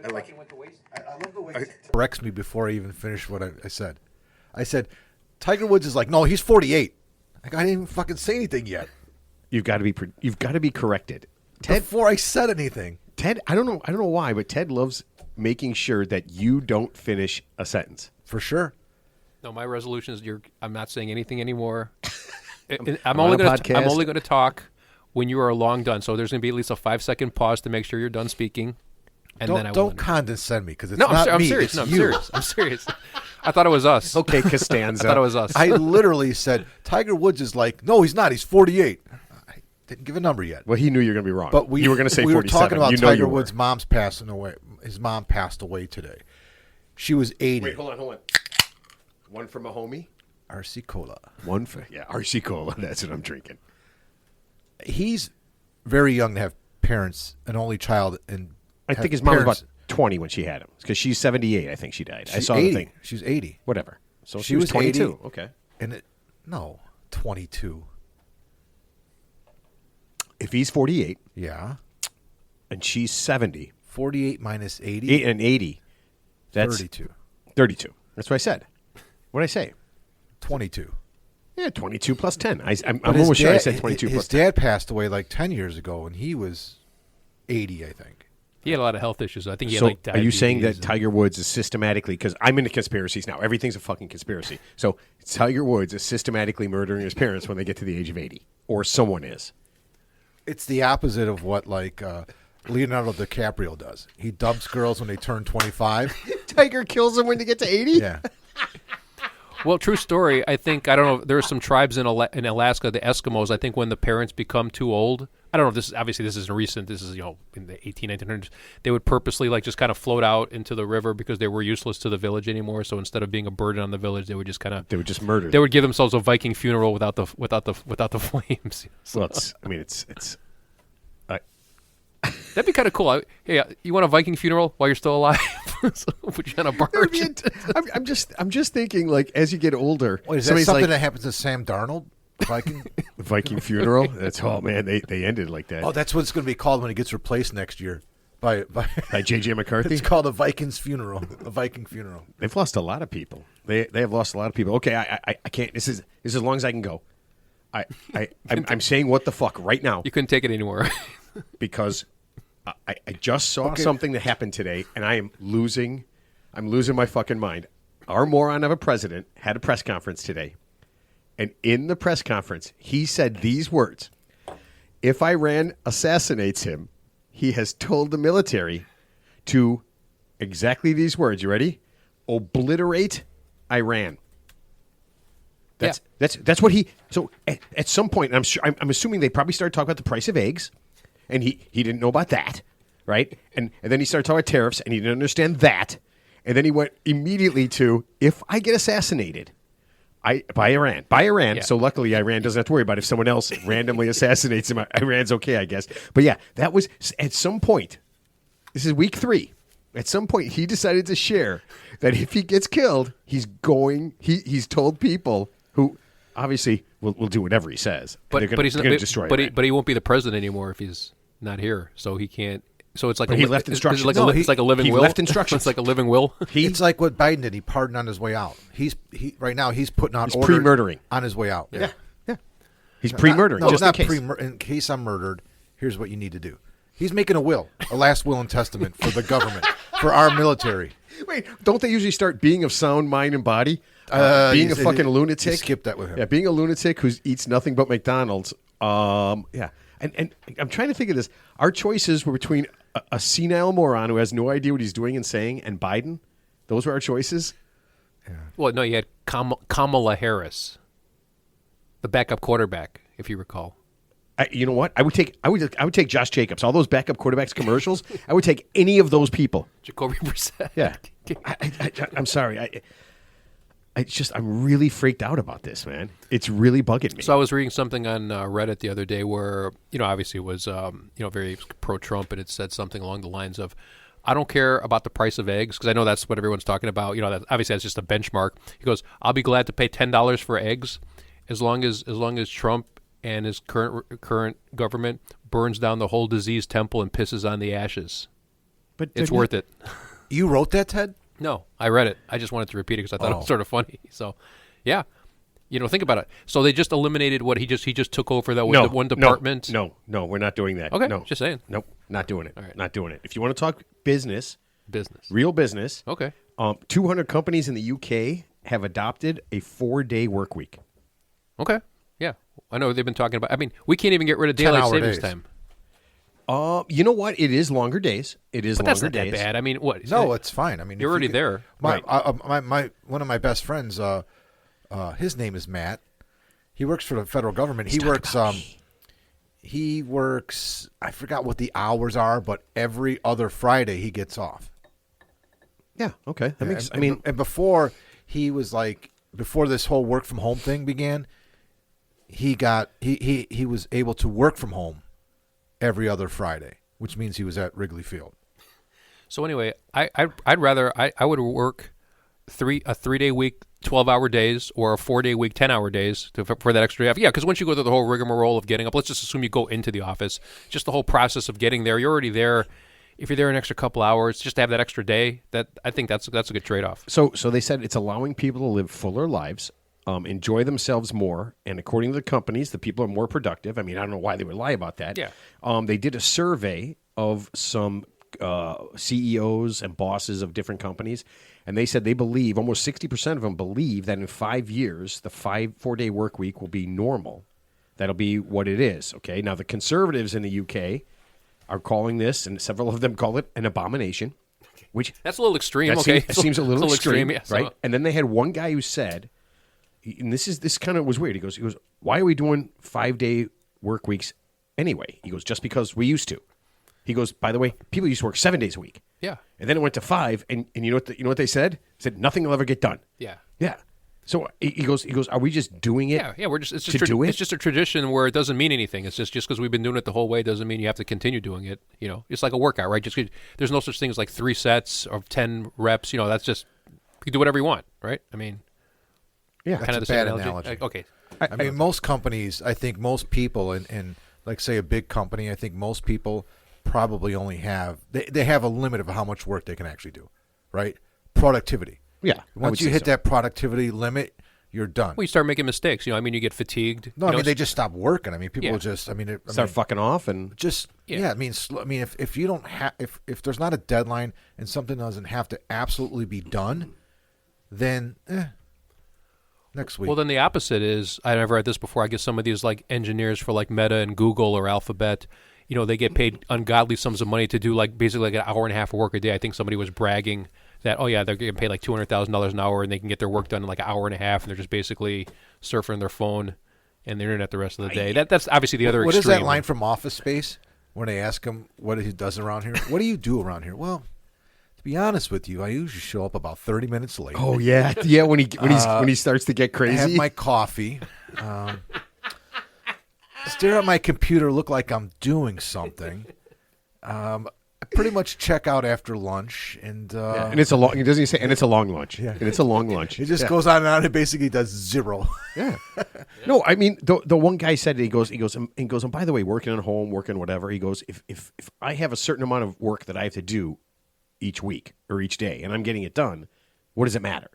I love the way he corrects me before I even finish what I said. I said, Tiger Woods is like, no, he's 48. I didn't even fucking say anything yet. You've got to be corrected, Ted. Before I said anything, Ted. I don't know why, but Ted loves making sure that you don't finish a sentence. For sure. No, my resolution is I'm not saying anything anymore. I'm only going to talk when you are long done. So there's going to be at least a 5-second pause to make sure you're done speaking. And don't condescend me because it's not me. I'm serious. I'm serious. I thought it was us. Okay, Costanza. I thought it was us. I literally said Tiger Woods is like, no, he's not. He's 48. I didn't give a number yet. Well, he knew you were going to be wrong. But you were going to say 47. We were talking about Tiger Woods' mom's passing away. His mom passed away today. She was 80. Wait, hold on. One from a homie? RC Cola. RC Cola. That's what I'm drinking. He's very young to have parents, an only child, and I think his mom was about 20 when she had him because she's 78. I think she died. I saw 80. the thing. She's 80. Whatever. So she was 22. 80, okay. And 22. If he's 48, yeah, and she's 70, 48 minus 80, and 80, that's 32. 32. That's what I said. What did I say? 22. Yeah, 22 plus 10. I'm almost sure I said 22 plus 10. His dad passed away like 10 years ago, and he was 80, I think. He had a lot of health issues. I think he had So diabetes. are you saying that Tiger Woods is systematically, because I'm into conspiracies now. Everything's a fucking conspiracy. So Tiger Woods is systematically murdering his parents when they get to the age of 80. Or someone is. It's the opposite of what Leonardo DiCaprio does. He dumps girls when they turn 25. Tiger kills them when they get to 80? Yeah. Well, true story. I don't know. There are some tribes in Alaska, the Eskimos. I think when the parents become too old, I don't know if this isn't recent. This is, in the 1900s, they would purposely just kind of float out into the river because they were useless to the village anymore. So instead of being a burden on the village, they would just murder. They would give themselves a Viking funeral without the flames. Well, that'd be kind of cool. Hey, you want a Viking funeral while you're still alive? So put you on a barge. I'm just thinking, as you get older. Wait, is that something that happens to Sam Darnold? Viking funeral? That's man. They ended like that. Oh, that's what it's going to be called when he gets replaced next year by J.J. McCarthy. It's called a Viking's funeral. A Viking funeral. They've lost a lot of people. They have lost a lot of people. Okay, I can't. This is as long as I can go. I'm saying what the fuck right now. You couldn't take it anymore because I just saw something that happened today, and I'm losing my fucking mind. Our moron of a president had a press conference today, and in the press conference, he said these words: "If Iran assassinates him, he has told the military to," exactly these words. You ready? "Obliterate Iran." That's what he. So at some point, I'm assuming they probably started talking about the price of eggs. And he didn't know about that, right? And then he started talking about tariffs, and he didn't understand that. And then he went immediately to, if I get assassinated by Iran. Yeah. So luckily Iran doesn't have to worry about if someone else randomly assassinates him. Iran's okay, I guess. But yeah, that was at some point. This is week 3. At some point, he decided to share that if he gets killed, he's told people who obviously will do whatever he says. But he's going to destroy Iran. But he won't be the president anymore if he's not here, so he can't. So it's like he left instructions. It's like a living will. He left instructions. It's like a living will. It's like what Biden did. He pardoned on his way out. Right now he's putting out orders pre-murdering on his way out. Yeah. He's pre-murdering. No, not in case I'm murdered. Here's what you need to do. He's making a will, a last will and testament for the government, for our military. Wait, don't they usually start being of sound mind and body? Being a fucking lunatic. Skip that with him. Yeah, being a lunatic who eats nothing but McDonald's. Yeah. And I'm trying to think of this. Our choices were between a senile moron who has no idea what he's doing and saying and Biden. Those were our choices. Yeah. Well, no, you had Kamala Harris, the backup quarterback, if you recall. You know what? I would take Josh Jacobs. All those backup quarterbacks commercials. I would take any of those people. Jacoby Brissett. Yeah. I'm sorry. I'm really freaked out about this, man. It's really bugging me. So I was reading something on Reddit the other day where, obviously it was, very pro-Trump, and it said something along the lines of, I don't care about the price of eggs, because I know that's what everyone's talking about. Obviously that's just a benchmark. He goes, I'll be glad to pay $10 for eggs as long as Trump and his current government burns down the whole diseased temple and pisses on the ashes. But It's worth it. You wrote that, Ted? No, I read it. I just wanted to repeat it because I thought it Oh. was sort of funny. So, yeah. Think about it. So they just eliminated what he just took over that No, one department. No, we're not doing that. Okay, no. just saying. Nope, not doing it. All right. Not doing it. If you want to talk business, Business. real business, Okay. 200 companies in the UK have adopted a 4-day work week. Okay. Yeah. I know they've been talking about. I mean, we can't even get rid of 10 daylight hour savings days. time. You know what? It is longer days. It is But longer that's not days. that bad. I mean, what? No, it's fine. I mean, You're if already you there. My, Right. my one of my best friends, his name is Matt. He works for the federal government. He works. I forgot what the hours are, but every other Friday he gets off. Yeah. Okay. That makes. And before he was like, before this whole work from home thing began, he was able to work from home every other Friday, which means he was at Wrigley Field. So anyway, I'd rather I would work a 3-day week, 12-hour days, or a 4-day week, 10-hour days for that extra half. Yeah, because once you go through the whole rigmarole of getting up, let's just assume you go into the office, just the whole process of getting there. You're already there. If you're there an extra couple hours, just to have that extra day, that I think that's a good trade-off. So they said it's allowing people to live fuller lives, enjoy themselves more, and according to the companies, the people are more productive. I mean, I don't know why they would lie about that. Yeah. They did a survey of some CEOs and bosses of different companies, and they said they believe, almost 60% of them believe that in 5 years, the 4-day work week will be normal. That'll be what it is, okay? Now, the conservatives in the UK are calling this, and several of them call it, an abomination, which That's a little extreme. that Okay, seems a little extreme, yeah, so- right? And then they had one guy who said, and this kind of was weird. He goes, why are we doing 5-day work weeks anyway? He goes, just because we used to. He goes, by the way, people used to work 7 days a week. Yeah. And then it went to 5, and you know what they said? They said nothing will ever get done. Yeah. Yeah. So he goes, are we just doing it? Yeah, we're just to do it? It's just a tradition where it doesn't mean anything. It's just because we've been doing it the whole way doesn't mean you have to continue doing it. It's like a workout, right? There's no such thing as like 3 sets of 10 reps. That's just you can do whatever you want, right? I mean, Yeah. kind of That's the a same bad analogy. analogy. Okay, I mean, most companies, I think most people in like, say, a big company, I think most people probably only have, they have a limit of how much work they can actually do, right? Productivity. Yeah. I would Once you say hit so. that productivity limit, you're done. well, you start making mistakes. I mean, you get fatigued. No, I mean, they just stop working. I mean, people Yeah. just, Start fucking off and just, Yeah. yeah, I mean, if you don't have, if there's not a deadline and something doesn't have to absolutely be done, then, next week. Well, then the opposite is, I never read this before. I guess some of these like engineers for like Meta and Google or Alphabet, they get paid ungodly sums of money to do like basically like an hour and a half of work a day. I think somebody was bragging that, oh yeah, they're getting paid like $200,000 an hour and they can get their work done in like an hour and a half, and they're just basically surfing their phone and the internet the rest of the day. That's obviously the other What is extreme. that line from Office Space when they ask him what he does around here? What do you do around here? Well, to be honest with you, I usually show up about 30 minutes late. oh yeah, yeah. When he starts to get I crazy, have my coffee. Stare at my computer, look like I'm doing something. I pretty much check out after lunch, and and it's a long. Doesn't he say? And it's a long lunch. Yeah. And it's a long lunch. it just Yeah. goes on and on. It basically does zero. Yeah. No, I mean the one guy said he goes, and by the way, working at home, working whatever. He goes, if I have a certain amount of work that I have to do each week or each day, and I'm getting it done, what does it matter?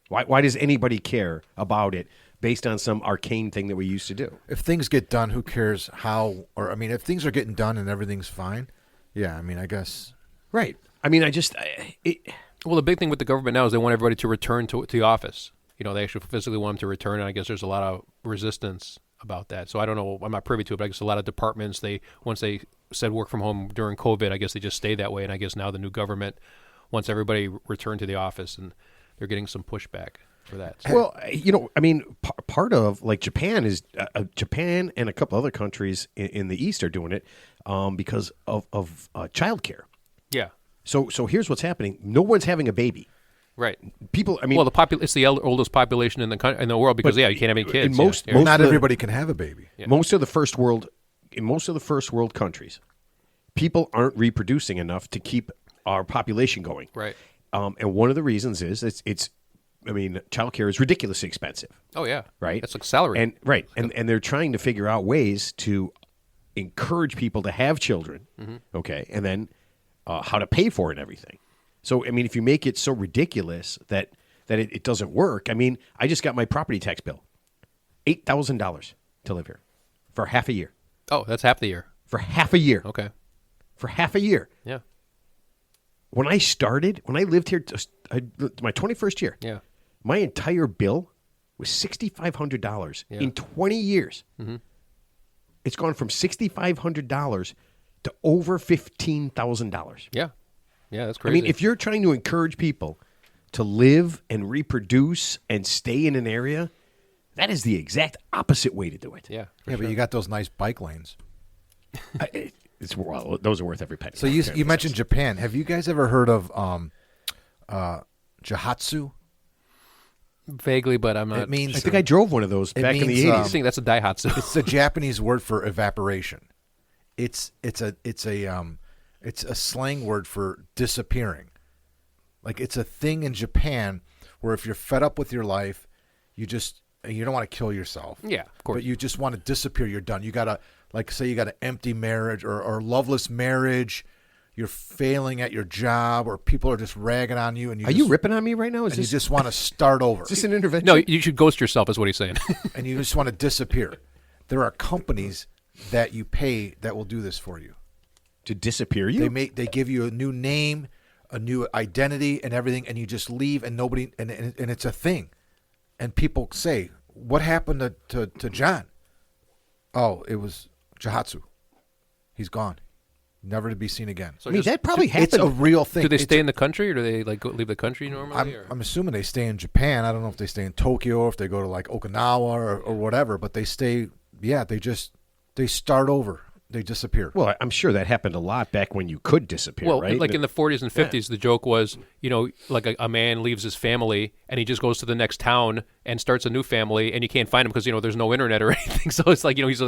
Why does anybody care about it based on some arcane thing that we used to do? If things get done, who cares how? Or I mean, if things are getting done and everything's fine, yeah. I mean, I guess. Right. I mean, Well, the big thing with the government now is they want everybody to return to the office. They actually physically want them to return, and I guess there's a lot of resistance about that. So I don't know. I'm not privy to it, but I guess a lot of departments, once they said work from home during COVID, I guess they just stayed that way. And I guess now the new government wants everybody returned to the office, and they're getting some pushback for that. So, well, I mean, part of like Japan is Japan and a couple other countries in the East are doing it because of childcare. yeah, So here's what's happening: no one's having a baby. right. People, I mean, Well, it's the oldest population in the world because you can't have any kids. in most- yeah. most- Not of the- everybody can have a baby. Yeah. most of the first world countries, people aren't reproducing enough to keep our population going. Right. And one of the reasons is I mean, childcare is ridiculously expensive. Oh yeah, Right. That's like salary. And right, and they're trying to figure out ways to encourage people to have children. Mm-hmm. Okay, and then how to pay for it and everything. So, I mean, if you make it so ridiculous that it doesn't work, I mean, I just got my property tax bill, $8,000 to live here for half a year. Oh, that's half the year. For half a year. Okay. For half a year. Yeah. When I lived here, my 21st year, Yeah. my entire bill was $6,500 Yeah. in 20 years. Mm-hmm. It's gone from $6,500 to over $15,000. Yeah. Yeah, that's I crazy. mean, if you're trying to encourage people to live and reproduce and stay in an area, that is the exact opposite way to do it. Yeah. Yeah, but you got those nice bike lanes. Those are worth every penny. So you mentioned Japan. Have you guys ever heard of Jihatsu? Vaguely, but I'm not. It means I think I drove one of those back in the means, 80s. I think that's a Daihatsu. it's the Japanese word for evaporation. It's a slang word for disappearing. Like it's a thing in Japan where if you're fed up with your life, you don't want to kill yourself. Yeah, of course. But you just want to disappear. You're done. You gotta, like, say you got an empty marriage or loveless marriage. You're failing at your job, or people are just ragging on you, and Are you ripping on me right now? you just want to start over. Is this an intervention? No, you should ghost yourself, is what he's saying. And you just want to disappear. There are companies that you pay that will do this for you. To disappear you? They give you a new name, a new identity, and everything, and you just leave, and nobody, and it's a thing. And people say, "What happened to John?" Oh, it was Jihatsu. He's gone, never to be seen again. So I mean, just- that probably happened. It's a real thing. do they stay in the country, or do they leave the country normally? I'm assuming they stay in Japan. I don't know if they stay in Tokyo, or if they go to like Okinawa or whatever. But they stay. Yeah, they start over. They disappear. Well, I'm sure that happened a lot back when you could disappear, Well, right? like in the 40s and 50s, the joke was, like a man leaves his family and he just goes to the next town and starts a new family, and you can't find him because there's no internet or anything. So it's like he's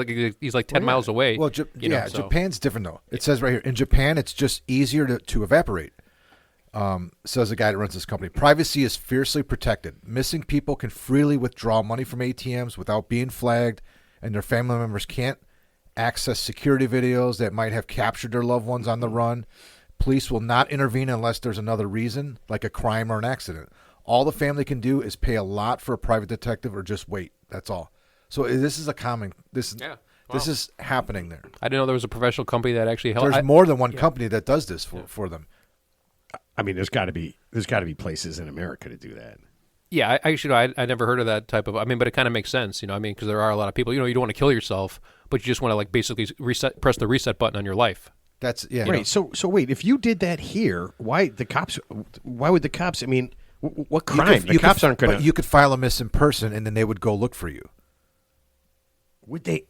like 10 miles away. Well, Japan's different though. It says right here in Japan, it's just easier to evaporate. Says the guy that runs this company. Privacy is fiercely protected. Missing people can freely withdraw money from ATMs without being flagged, and their family members can't access security videos that might have captured their loved ones on the run. Police will not intervene unless there's another reason, like a crime or an accident. All the family can do is pay a lot for a private detective or just wait. That's all. So this is this is happening there. I didn't know there was a professional company that actually helped. There's more than one company that does this for them. I mean, there's got to be places in America to do that. Yeah, I never heard of that type of. I mean, but it kind of makes sense, because there are a lot of people. You don't want to kill yourself, but you just want to basically press the reset button on your life. That's Right. So wait, if you did that here, why would the cops? I mean, what crime? The cops aren't going to. You could file a missing person, and then they would go look for you. Would they?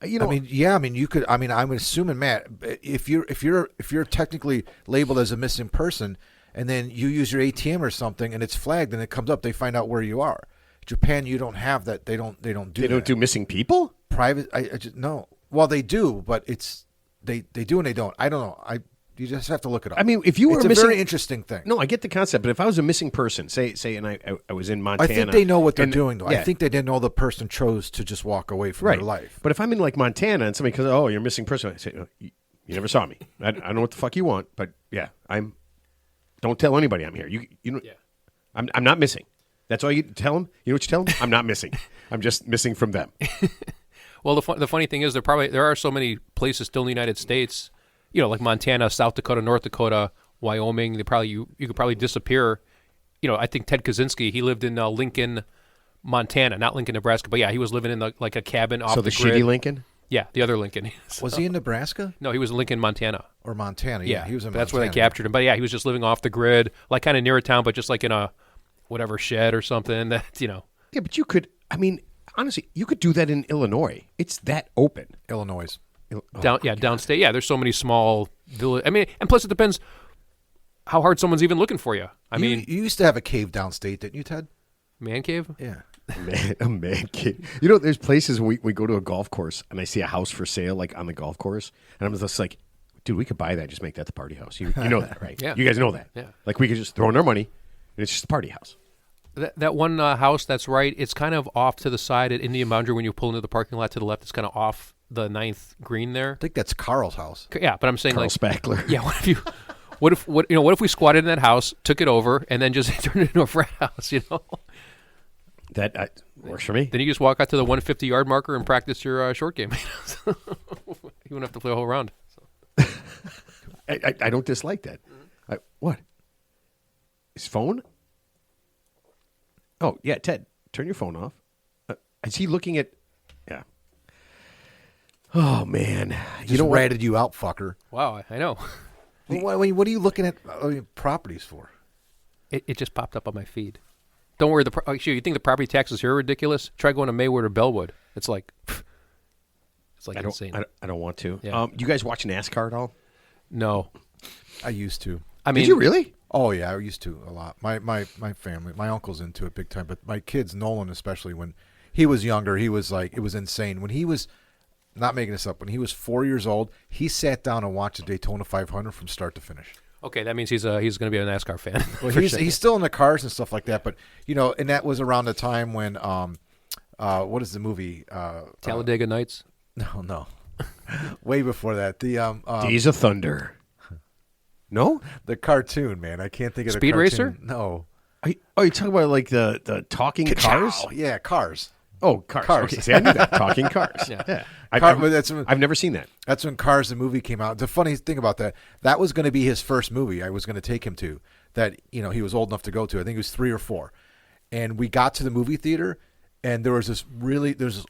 You could. I mean, I'm assuming, Matt, if you're technically labeled as a missing person, and then you use your ATM or something, and it's flagged, and it comes up, they find out where you are. Japan, you don't have that. They don't do. They don't do missing people. Private. I just no. Well, they do, but it's they do and they don't. I don't know. You just have to look it up. I mean, if you were it's a very interesting thing. No, I get the concept, but if I was a missing person, say, and I was in Montana, I think they know what they're doing, though. Yeah. I think they didn't know the person chose to just walk away from their life. But if I'm in like Montana and somebody goes, "Oh, you're a missing person," I say, "You never saw me. I don't know what the fuck you want, but yeah, I'm. Don't tell anybody I'm here. I'm not missing. That's all you tell them. You know what you tell them? I'm not missing. I'm just missing from them." Well, the funny thing is, there are so many places still in the United States, like Montana, South Dakota, North Dakota, Wyoming. You could probably disappear. I think Ted Kaczynski, he lived in Lincoln, Montana, not Lincoln, Nebraska, but yeah, he was living in a cabin off so the the grid. shitty Lincoln. Yeah, the other Lincoln. Was he in Nebraska? No, he was in Lincoln, Montana. Or Montana? Yeah, he was in. That's where Montana. they captured him. But yeah, he was just living off the grid, like kind of near a town, but just like in a whatever shed or something. That Yeah, but you could. I mean, honestly, you could do that in Illinois. It's that open. Illinois. Downstate. Yeah, there's so many small villages. I mean, and plus it depends how hard someone's even looking for you. I mean, you used to have a cave downstate, didn't you, Ted? man cave. Yeah. A man kid. There's places we go to a golf course and I see a house for sale like on the golf course, and I'm just like, dude, we could buy that, just make that the party house. You know that, right? Yeah. You guys know that. Yeah. Like we could just throw in our money and it's just a party house. That one house that's right. It's kind of off to the side at Indian Boundary when you pull into the parking lot to the left. It's kind of off the 9th green there. I think that's Carl's house. Yeah, but I'm saying Carl like Spackler. Yeah, what if we squatted in that house, took it over, and then just turned it into a frat house? That works for me. Then you just walk out to the 150-yard marker and practice your short game. You wouldn't have to play a whole round. So. I don't dislike that. What? His phone? Oh, yeah, Ted, turn your phone off. Is he looking at... Yeah. Oh, man. Just ratted you out, fucker. Wow, I know. What are you looking at properties for? It just popped up on my feed. Don't worry. You think the property taxes here are ridiculous? Try going to Maywood or Bellwood. It's like insane. I don't want to. Yeah. You guys watch NASCAR at all? No. I used to. I mean, did you really? Oh yeah, I used to a lot. My family, my uncle's into it big time, but my kids, Nolan especially, when he was younger, he was like, it was insane. When he was, not making this up, when he was 4 years old, he sat down and watched a Daytona 500 from start to finish. Okay, that means he's going to be a NASCAR fan. Well, he's still in the cars and stuff like that, but and that was around the time when what is the movie? Talladega Nights. No, way before that. The Days of Thunder. No, the cartoon, man. I can't think of Speed the cartoon. Racer. No. you talking about like the talking cars? Ka-chow. Yeah, Cars. Oh, Cars. Okay, see, I knew that. Talking Cars. Yeah. I've never seen that. That's when Cars, the movie, came out. The funny thing about that was going to be his first movie I was going to take him to that, he was old enough to go to. I think he was 3 or 4. And we got to the movie theater, and there's this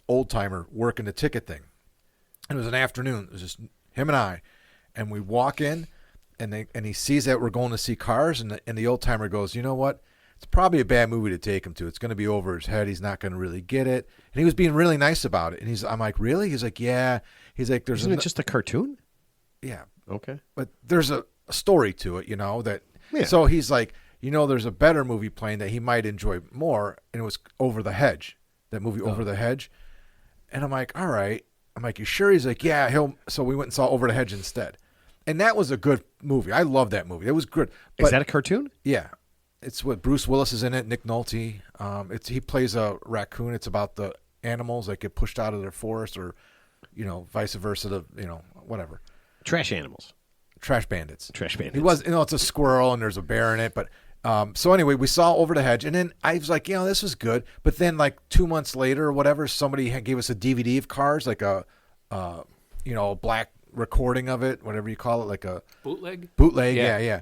old-timer working the ticket thing. And it was an afternoon. It was just him and I. And we walk in, and he sees that we're going to see Cars, and the old-timer goes, you know what? It's probably a bad movie to take him to. It's going to be over his head. He's not going to really get it. And he was being really nice about it. And I'm like, really? He's like, yeah. He's like, Isn't it just a cartoon? Yeah. Okay. But there's a story to it, that. Yeah. So he's like, there's a better movie playing that he might enjoy more. And it was Over the Hedge, that movie Over the Hedge. And I'm like, all right. I'm like, you sure? He's like, yeah. So we went and saw Over the Hedge instead. And that was a good movie. I love that movie. It was good. But, is that a cartoon? Yeah. It's what Bruce Willis is in it, Nick Nolte. He plays a raccoon. It's about the animals that get pushed out of their forest, or, vice versa. Whatever. Trash animals. Trash bandits. Trash bandits. He was, it's a squirrel and there's a bear in it. But so anyway, we saw Over the Hedge, and then I was like, this was good. But then like 2 months later or whatever, somebody gave us a DVD of Cars, like a black recording of it, whatever you call it, like a bootleg. Yeah.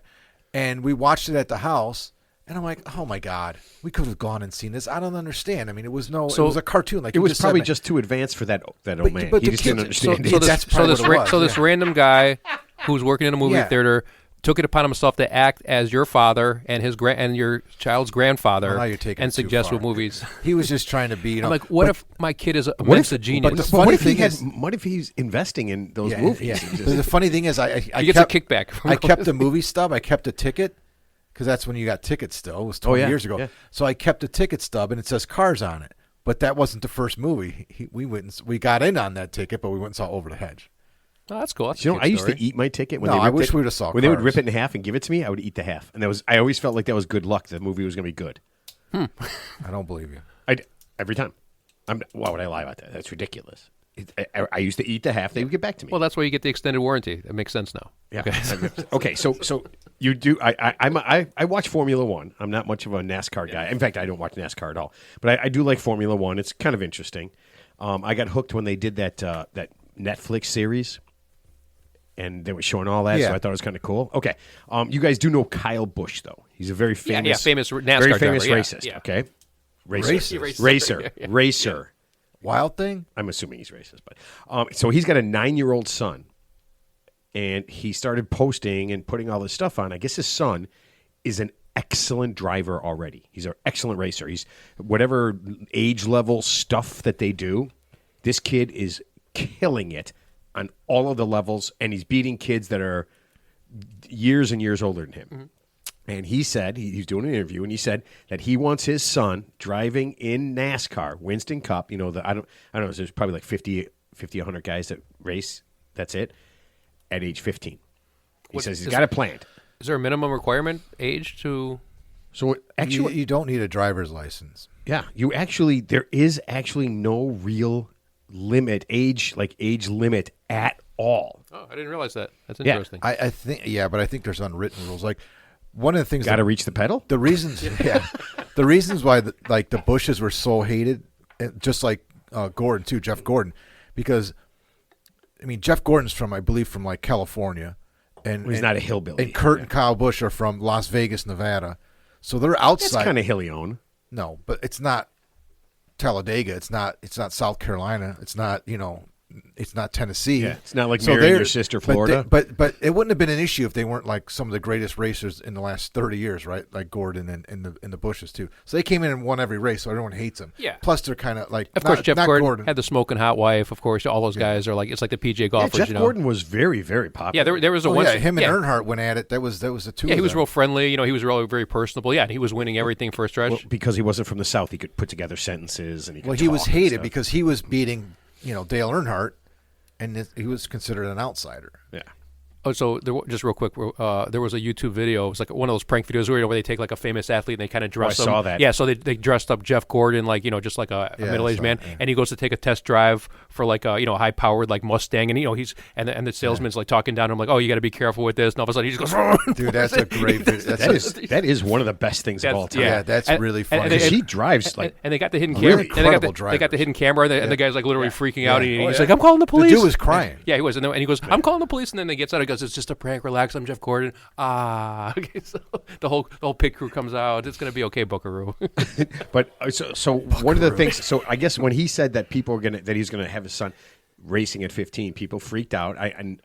And we watched it at the house. And I'm like, oh my God, we could have gone and seen this. I don't understand. I mean, it was a cartoon. Like it was probably just too advanced for that old man. But he just didn't understand it. So this random guy who's working in a movie theater took it upon himself to act as your father and and your child's grandfather, now you're taking and it too suggest far. what movies. He was just trying to be. I'm like, what if my kid is a genius? But the What funny if thing what if he's investing in those movies? Yeah. But the funny thing is, he gets a kickback. I kept the movie stub. I kept a ticket. Because that's when you got tickets still. It was 20 years ago. Yeah. So I kept a ticket stub, and it says Cars on it. But that wasn't the first movie. We got in on that ticket, but we went and saw Over the Hedge. Oh, that's cool. That's I used to eat my ticket. I wish we would have saw when Cars. they would rip it in half and give it to me, I would eat the half. And I always felt like that was good luck. The movie was going to be good. I don't believe you. Every time. Why would I lie about that? That's ridiculous. I used to eat the half. They would get back to me. Well, that's why you get the extended warranty. That makes sense now. Yeah. Okay. So you do. I watch Formula One. I'm not much of a NASCAR guy. In fact, I don't watch NASCAR at all. But I do like Formula One. It's kind of interesting. I got hooked when they did that Netflix series, and they were showing all that. So I thought it was kind of cool. Okay. You guys do know Kyle Busch, though. He's a very famous, famous NASCAR very famous driver. racist. Yeah. Okay. Racist. Racer. Wild Thing? I'm assuming he's racist, but so he's got a 9-year-old son, and he started posting and putting all this stuff on. I guess his son is an excellent driver already. He's an excellent racer. He's whatever age level stuff that they do. This kid is killing it on all of the levels, and he's beating kids that are years and years older than him. Mm-hmm. And he said, he's doing an interview, and he said that he wants his son driving in NASCAR, Winston Cup. I don't know, there's probably like 50, 100 guys that race, that's it, at age 15. He says he's got it planned. Is there a minimum requirement age to... So you don't need a driver's license. Yeah, there is actually no real age limit at all. Oh, I didn't realize that. That's Yeah. interesting. I think, but I think there's unwritten rules. Like one of the things Got to reach the pedal. the reasons, the reasons why the Bushes were so hated, just like Gordon too, Jeff Gordon, because I mean Jeff Gordon's from like California, and He's not a hillbilly. and Kurt and Kyle Busch are from Las Vegas, Nevada, so they're outside. It's kind of hilly on. No, but it's not Talladega. It's not South Carolina. It's not it's not Tennessee. Yeah, it's not like marrying your sister Florida. But it wouldn't have been an issue if they weren't like some of the greatest racers in the last 30 years, right? Like Gordon and the Bushes too. So they came in and won every race, so everyone hates them. Yeah. Plus they're kind of like Of course, Jeff Gordon, Gordon had the smoking hot wife. Of course, all those guys are like, it's like the PJ Yeah, golfers. Jeff Gordon was very, very popular. Yeah, there was a Oh, once. yeah, him and Earnhardt went at it. That was the two. Yeah, of he was them. real friendly. He was really very personable. Yeah, and he was winning everything for a stretch. Well, because he wasn't from the South, he could put together sentences and he could Well, he was talk and hated stuff. because he was beating Dale Earnhardt, and he was considered an outsider. Yeah. Oh, so just real quick, there was a YouTube video. It was like one of those prank videos where they take like a famous athlete and they kind of dress I him. saw that. Yeah, so they dressed up Jeff Gordon like just like a Yeah, middle-aged I saw man, it, yeah. and he goes to take a test drive for like a high-powered like Mustang, and he's and the salesman's like talking down to him like, oh, you got to be careful with this, and all of a sudden he just goes, Dude, that's a great video. That is one of the best things of all time. Yeah, that's really funny. and Because he drives like and they got the hidden A camera. really and they got credible they got the hidden camera, and the guy's like literally freaking out, and Oh, he's yeah. like, I'm calling the The police. dude was crying. Yeah, he was, and he goes, I'm calling the police, and then they gets out. He goes, it's just a prank. Relax. I'm Jeff Gordon. Okay, so the whole pit crew comes out. It's gonna be okay, Buckaroo. But so one of the things. So I guess when he said that people are that he's gonna have his son racing at 15, people freaked out.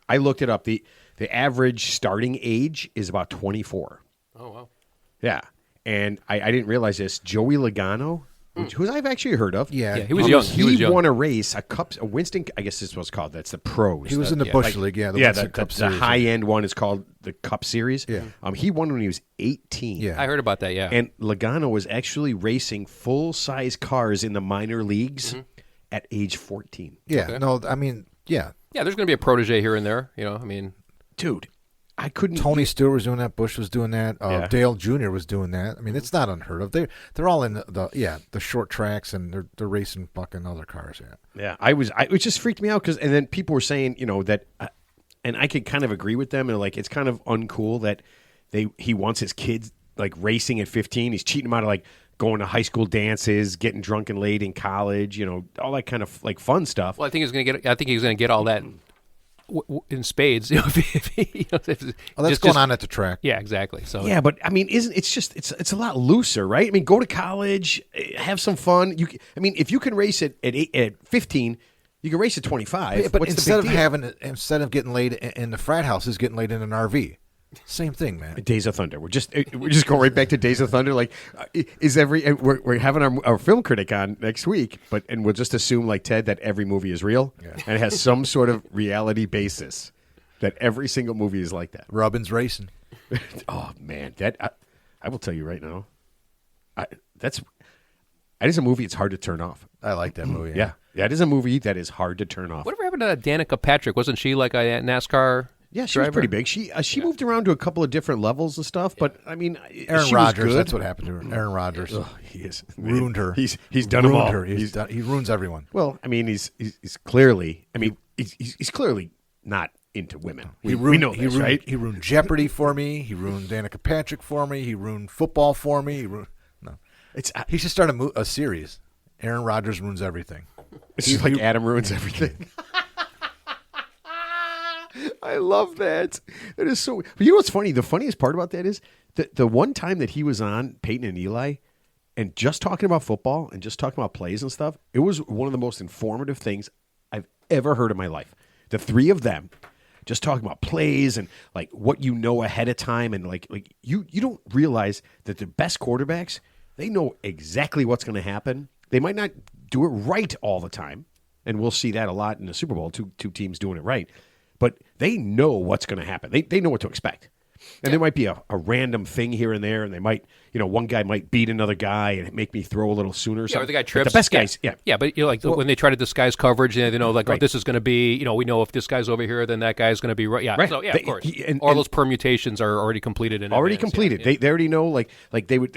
I looked it up. The average starting age is about 24. Oh wow. Yeah, and I didn't realize this. Joey Logano, who I've actually heard of. Yeah, he was young. He was young. won a race, a Winston. I guess this is what's called. That's the pros. He was in the Busch League, yeah. The Winston Cup the Series, high end one is called the Cup Series. Yeah. He won when he was 18. Yeah. I heard about that. Yeah. And Logano was actually racing full size cars in the minor leagues at age 14. Yeah, Okay. no, I mean, yeah. Yeah, there's going to be a protege here and there. I mean, Dude, I couldn't. Tony Stewart was doing that. Bush was doing that. Yeah. Dale Jr. was doing that. I mean, it's not unheard of. They're all in the short tracks, and they're racing fucking other cars. Yeah. Yeah, it just freaked me out and then people were saying, that, and I could kind of agree with them, and like it's kind of uncool that he wants his kids like racing at 15. He's cheating them out of like going to high school dances, getting drunk and late in college, all that kind of like fun stuff. well, I think he's going to get all that in spades. That's going on at the track. Yeah, exactly. So Yeah, but I mean, it's a lot looser, right? I mean, go to college, have some fun. If you can race at 15, you can race at 25. Yeah, but What's instead the big deal? instead of getting laid in the frat houses, getting laid in an RV. Same thing, man. Days of Thunder. We're just going right back to Days of Thunder. Like, we're having our film critic on next week, and we'll just assume like Ted that every movie is real and it has some sort of reality basis. That every single movie is like that. Rubbin's racing. Oh man, I will tell you right now, that is a movie. It's hard to turn off. I like that movie. Yeah, that is a movie that is hard to turn off. whatever happened to Danica Patrick? Wasn't she like a NASCAR? Yeah, she was driver? pretty big. She moved around to a couple of different levels and stuff, but I mean, Aaron she Rodgers. was good. That's what happened to her. Aaron Rodgers He is ruined her. He's done them ruined all. her. He ruins everyone. Well, I mean, he's clearly. I mean, he's clearly not into women. We know this, right? He ruined Jeopardy for me. He ruined Danica Patrick for me. He ruined football for me. He should start a series. Aaron Rodgers ruins everything. It's just like Adam ruins everything. I love that. That is so. But you know what's funny? The funniest part about that is the one time that he was on Peyton and Eli, and just talking about football and just talking about plays and stuff. It was one of the most informative things I've ever heard in my life. The three of them just talking about plays and like what you know ahead of time, and like you don't realize that the best quarterbacks, they know exactly what's going to happen. They might not do it right all the time, and we'll see that a lot in the Super Bowl. Two teams doing it right. But they know what's going to happen. They know what to expect. And there might be a random thing here and there, and they might, one guy might beat another guy and make me throw a little sooner. Or Yeah, or something. the guy But trips. the best guys, yeah. Yeah, but when they try to disguise coverage, they know like, Right. oh, this is going to be, we know if this guy's over here, then that guy's going to be right. Yeah, Right. so yeah, They- of course. and All those permutations are already completed. Already advance. completed. Yeah. They already know, like they would.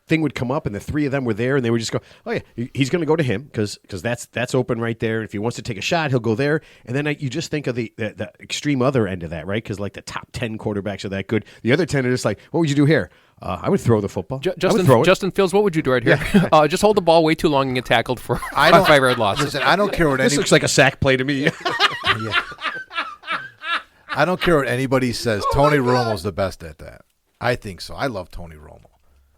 thing would come up and the three of them were there and they would just go, oh yeah, he's going to go to him because that's open right there. If he wants to take a shot, he'll go there. And then you just think of the extreme other end of that, right? Because like the top 10 quarterbacks are that good. The other 10 are just like, what would you do here? I would throw the football. Justin Fields, what would you do right here? Yeah. Just hold the ball way too long and get tackled for 5-yard loss. Listen, I don't care what this looks like a sack play to me. Yeah. I don't care what anybody says. Tony Romo's the best at that. I think so. I love Tony Romo.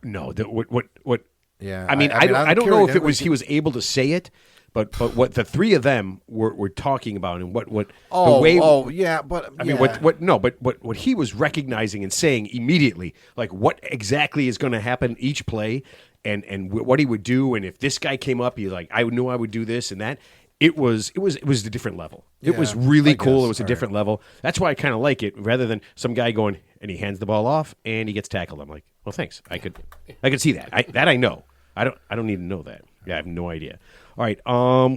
No, what? Yeah. I mean, I don't know if it was he was able to say it, but what the three of them were talking about and what the way. Oh yeah, but I mean, what he was recognizing and saying immediately, like what exactly is going to happen each play, and what he would do, and if this guy came up, he like I knew I would do this and that. It was a different level. It was really cool. It was a different level. That's why I kind of like it, rather than some guy going and he hands the ball off and he gets tackled. I'm like, well, thanks. I could see that. I know. I don't need to know that. Yeah, I have no idea. All right.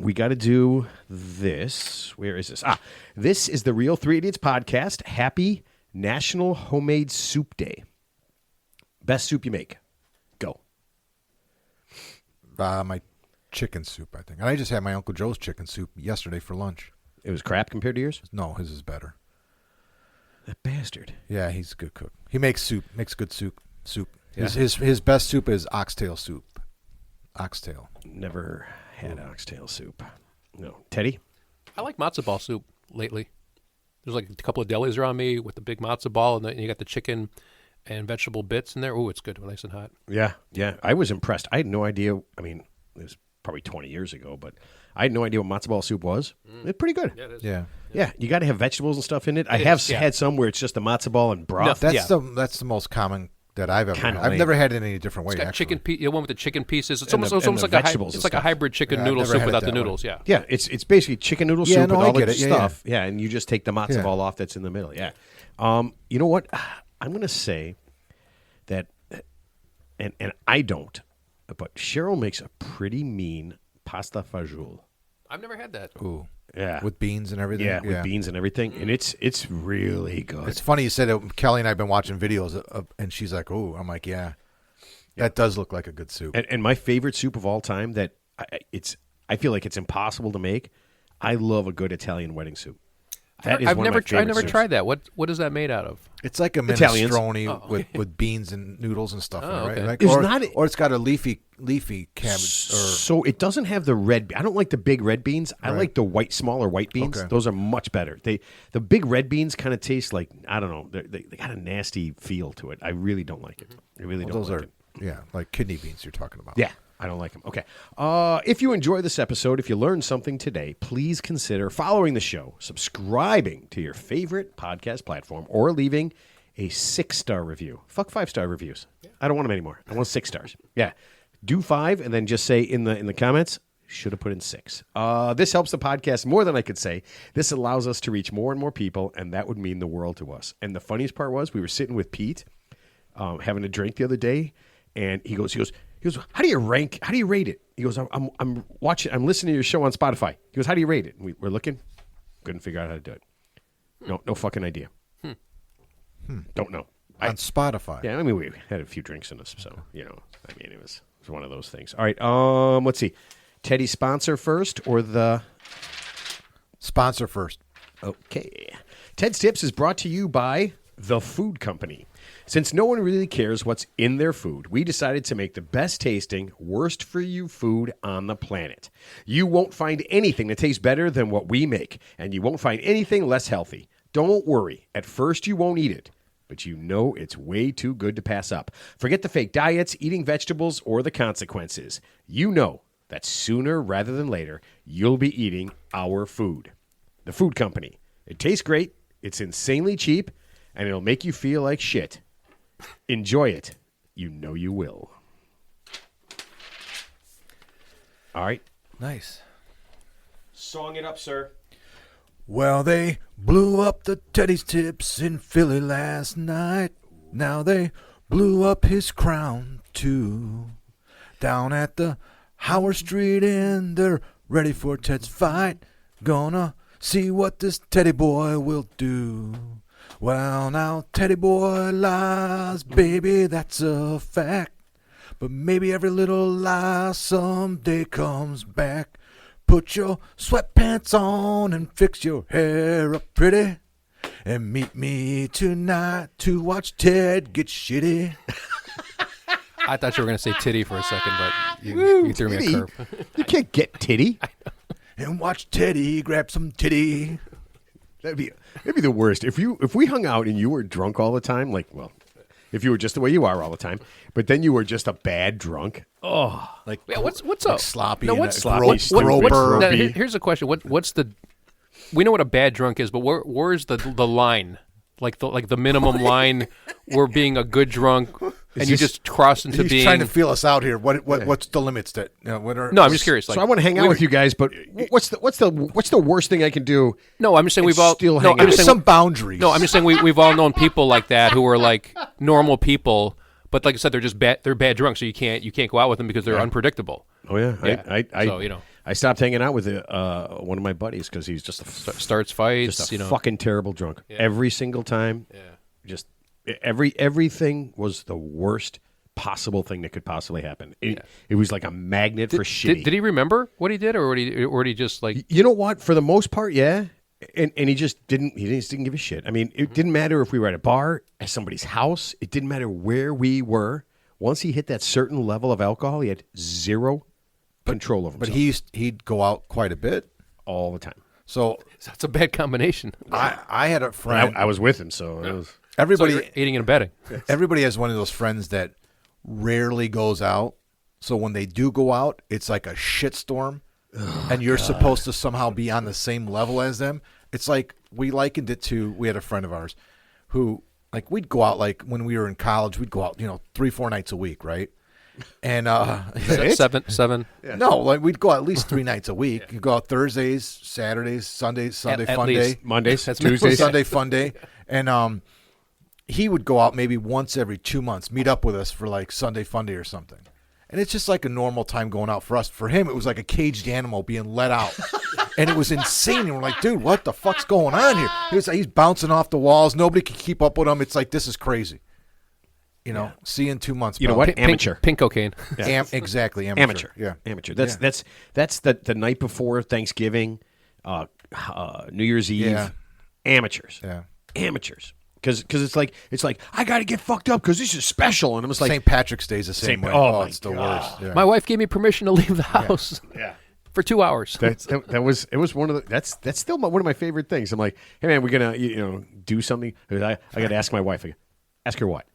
We got to do this. Where is this? This is the Real 3 Idiots podcast. Happy National Homemade Soup Day. Best soup you make. Go. My chicken soup, I think. And I just had my Uncle Joe's chicken soup yesterday for lunch. It was crap compared to yours? No, his is better. That bastard. Yeah, he's a good cook. He makes soup. Makes good soup. Yeah. His best soup is oxtail soup. Oxtail. Never had oxtail soup. No. Teddy? I like matzo ball soup lately. There's like a couple of delis around me with the big matzo ball, and then you got the chicken and vegetable bits in there. Ooh, it's good, nice and hot. Yeah. I was impressed. I had no idea. I mean, it was probably 20 years ago, but I had no idea what matzo ball soup was. It's pretty good. Yeah, it is. Yeah, you got to have vegetables and stuff in it. I have had some where it's just a matzo ball and broth. That's the most common that I've ever had. I've never had it in any different way. It's got actually. chicken one with the chicken pieces. It's And almost like vegetables it's like a stuff. hybrid chicken Yeah, noodle I've never soup had it without the that way. noodles. Yeah. Yeah, it's basically chicken noodle soup with I all get the it. Yeah, stuff. Yeah, and you just take the matzo Yeah. ball off that's in the middle. Yeah. You know what? I'm going to say that, and I don't, but Cheryl makes a pretty mean pasta fajoule. I've never had that. Ooh. Yeah. With beans and everything. Yeah, with beans and everything, and it's really good. It's funny you said it. Kelly and I have been watching videos, and she's like, "Oh," I'm like, "Yeah, that does look like a good soup." And my favorite soup of all time that I feel like it's impossible to make. I love a good Italian wedding soup. I've never tried that. What is that made out of? It's like a Italians. minestrone with beans and noodles and stuff in it, right? okay. Like, It's or it's got a leafy cabbage. So it doesn't have the red. I don't like the big red beans. I like the smaller white beans. Okay. Those are much better. The big red beans kind of taste like, I don't know. They got a nasty feel to it. I really don't like it. I really don't. Those like are it. like kidney beans you're talking about. Yeah. I don't like them. Okay. If you enjoy this episode, if you learned something today, please consider following the show, subscribing to your favorite podcast platform, or leaving a 6-star review. Fuck 5-star reviews. Yeah. I don't want them anymore. I want 6 stars. Yeah. Do 5 and then just say in the comments, should have put in 6. This helps the podcast more than I could say. This allows us to reach more and more people, and that would mean the world to us. And the funniest part was we were sitting with Pete having a drink the other day, and he goes, how do you rate it? He goes, I'm listening to your show on Spotify. He goes, how do you rate it? And we're looking, couldn't figure out how to do it. No fucking idea. Don't know. On Spotify. Yeah, I mean, we had a few drinks in us, so, it was one of those things. All right, let's see. Teddy, sponsor first or the... Sponsor first. Okay. Ted's Tips is brought to you by The Food Company. Since no one really cares what's in their food, we decided to make the best tasting, worst for you food on the planet. You won't find anything that tastes better than what we make, and you won't find anything less healthy. Don't worry. At first, you won't eat it, but you know it's way too good to pass up. Forget the fake diets, eating vegetables, or the consequences. You know that sooner rather than later, you'll be eating our food. The Food Company. It tastes great, it's insanely cheap, and it'll make you feel like shit. Enjoy it. You know you will. All right. Nice. Song it up, sir. Well, they blew up the Teddy's Tips in Philly last night. Now they blew up his crown, too. Down at the Howard Street Inn, they're ready for Ted's fight. Gonna see what this Teddy boy will do. Well, now, Teddy boy lies, baby, that's a fact. But maybe every little lie someday comes back. Put your sweatpants on and fix your hair up pretty. And meet me tonight to watch Ted get shitty. I thought you were going to say titty for a secc, but you threw me a curve. You can't get titty. And watch Teddy grab some titty. That'd be the worst. If we hung out and you were drunk all the time, if you were just the way you are all the time, but then you were just a bad drunk. Oh, Like what's like up? sloppy. No, and what's a sloppy? throat burp. Now, here's a question. What's the? We know what a bad drunk is, but where's the line? Like the minimum line where being a good drunk and you just cross into He's being. trying to feel us out here. What's the limits that? What are? No, I'm just curious. So I want to hang out with you guys, but what's the worst thing I can do? No, I'm just saying we've all. still No, hang I'm out. just There's saying. some boundaries. No, I'm just saying we've all known people like that who are like normal people, but like I said, they're just bad. They're bad drunk, so you can't go out with them because they're unpredictable. Oh yeah, I So, I stopped hanging out with one of my buddies because he's just Starts fights. just a fucking terrible drunk every single time. Yeah. Just everything was the worst possible thing that could possibly happen. It was like a magnet for shitty. Did he remember what he did, or did he just like? You know what? For the most part, yeah. And he just didn't. He just didn't give a shit. I mean, it didn't matter if we were at a bar, at somebody's house. It didn't matter where we were. Once he hit that certain level of alcohol, he had zero control over himself. But he'd go out quite a bit. All the time. So That's a bad combination. I had a friend. I was with him, so it was. So Everybody you're eating and abetting. everybody has one of those friends that rarely goes out. So when they do go out, it's like a shitstorm, and you're supposed to somehow be on the same level as them. It's like we likened it to. We had a friend of ours who, like, we'd go out like when we were in college. We'd go out, 3-4 nights a week, right? And Seven. no, like we'd go out at least 3 nights a week. You go out Thursdays, Saturdays, Sunday At fun least. day, Mondays, That's Tuesdays. Sunday fun day, and he would go out maybe once every 2 months, meet up with us for like Sunday fun day or something. And it's just like a normal time going out for us. For him, it was like a caged animal being let out. And it was insane. And we're like, dude, what the fuck's going on here? He's bouncing off the walls. Nobody can keep up with him. It's like, this is crazy. See you in 2 months. You know pal. what? Amateur. Pink cocaine. Exactly. Amateur. Yeah. Amateur. That's the night before Thanksgiving, New Year's Eve. Yeah. Amateurs. Yeah. Amateurs. Because it's like I got to get fucked up because this is special, and I was like, St. Patrick's Day is the same way. oh my it's the God. worst. Yeah. My wife gave me permission to leave the house for 2 hours. it was one of the that's still one of my favorite things. I'm like, hey man, we're gonna do something. I got to ask my wife. Ask her what?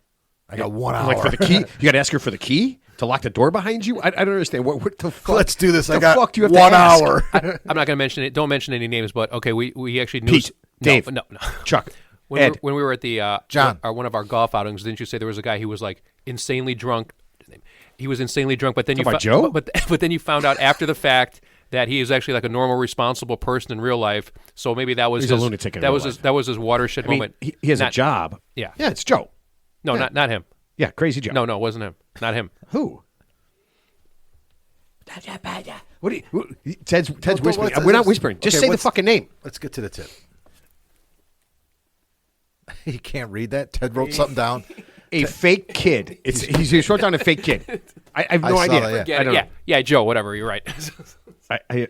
I got 1 hour. Like for the key, you got to ask her for the key to lock the door behind you. I don't understand what the fuck. Let's do this. The I got fuck do you have 1 to ask? hour. I'm not going to mention it. Don't mention any names, but okay, we actually knew. Pete, Dave, No. Chuck, When Ed. we were at the John. one of our golf outings, didn't you say there was a guy who was like insanely drunk? He was insanely drunk, but then Talking about Joe? But then you found out after the fact that he is actually like a normal, responsible person in real life. So maybe that was He's a lunatic in that real was life. that was his watershed I mean, moment. he has a Not- job. Yeah. Yeah, it's Joe. No, Yeah. not him. Yeah, crazy Joe. No, it wasn't him. Not him. Who? What do you? Ted's whispering. what's- We're not whispering. Just okay, say the what's- fucking name. Let's get to the tip. You can't read that? Ted wrote something down. A fake kid. He wrote down a fake kid. I have no I saw idea. that, Yeah, I don't know. yeah, Joe. Whatever. You're right. I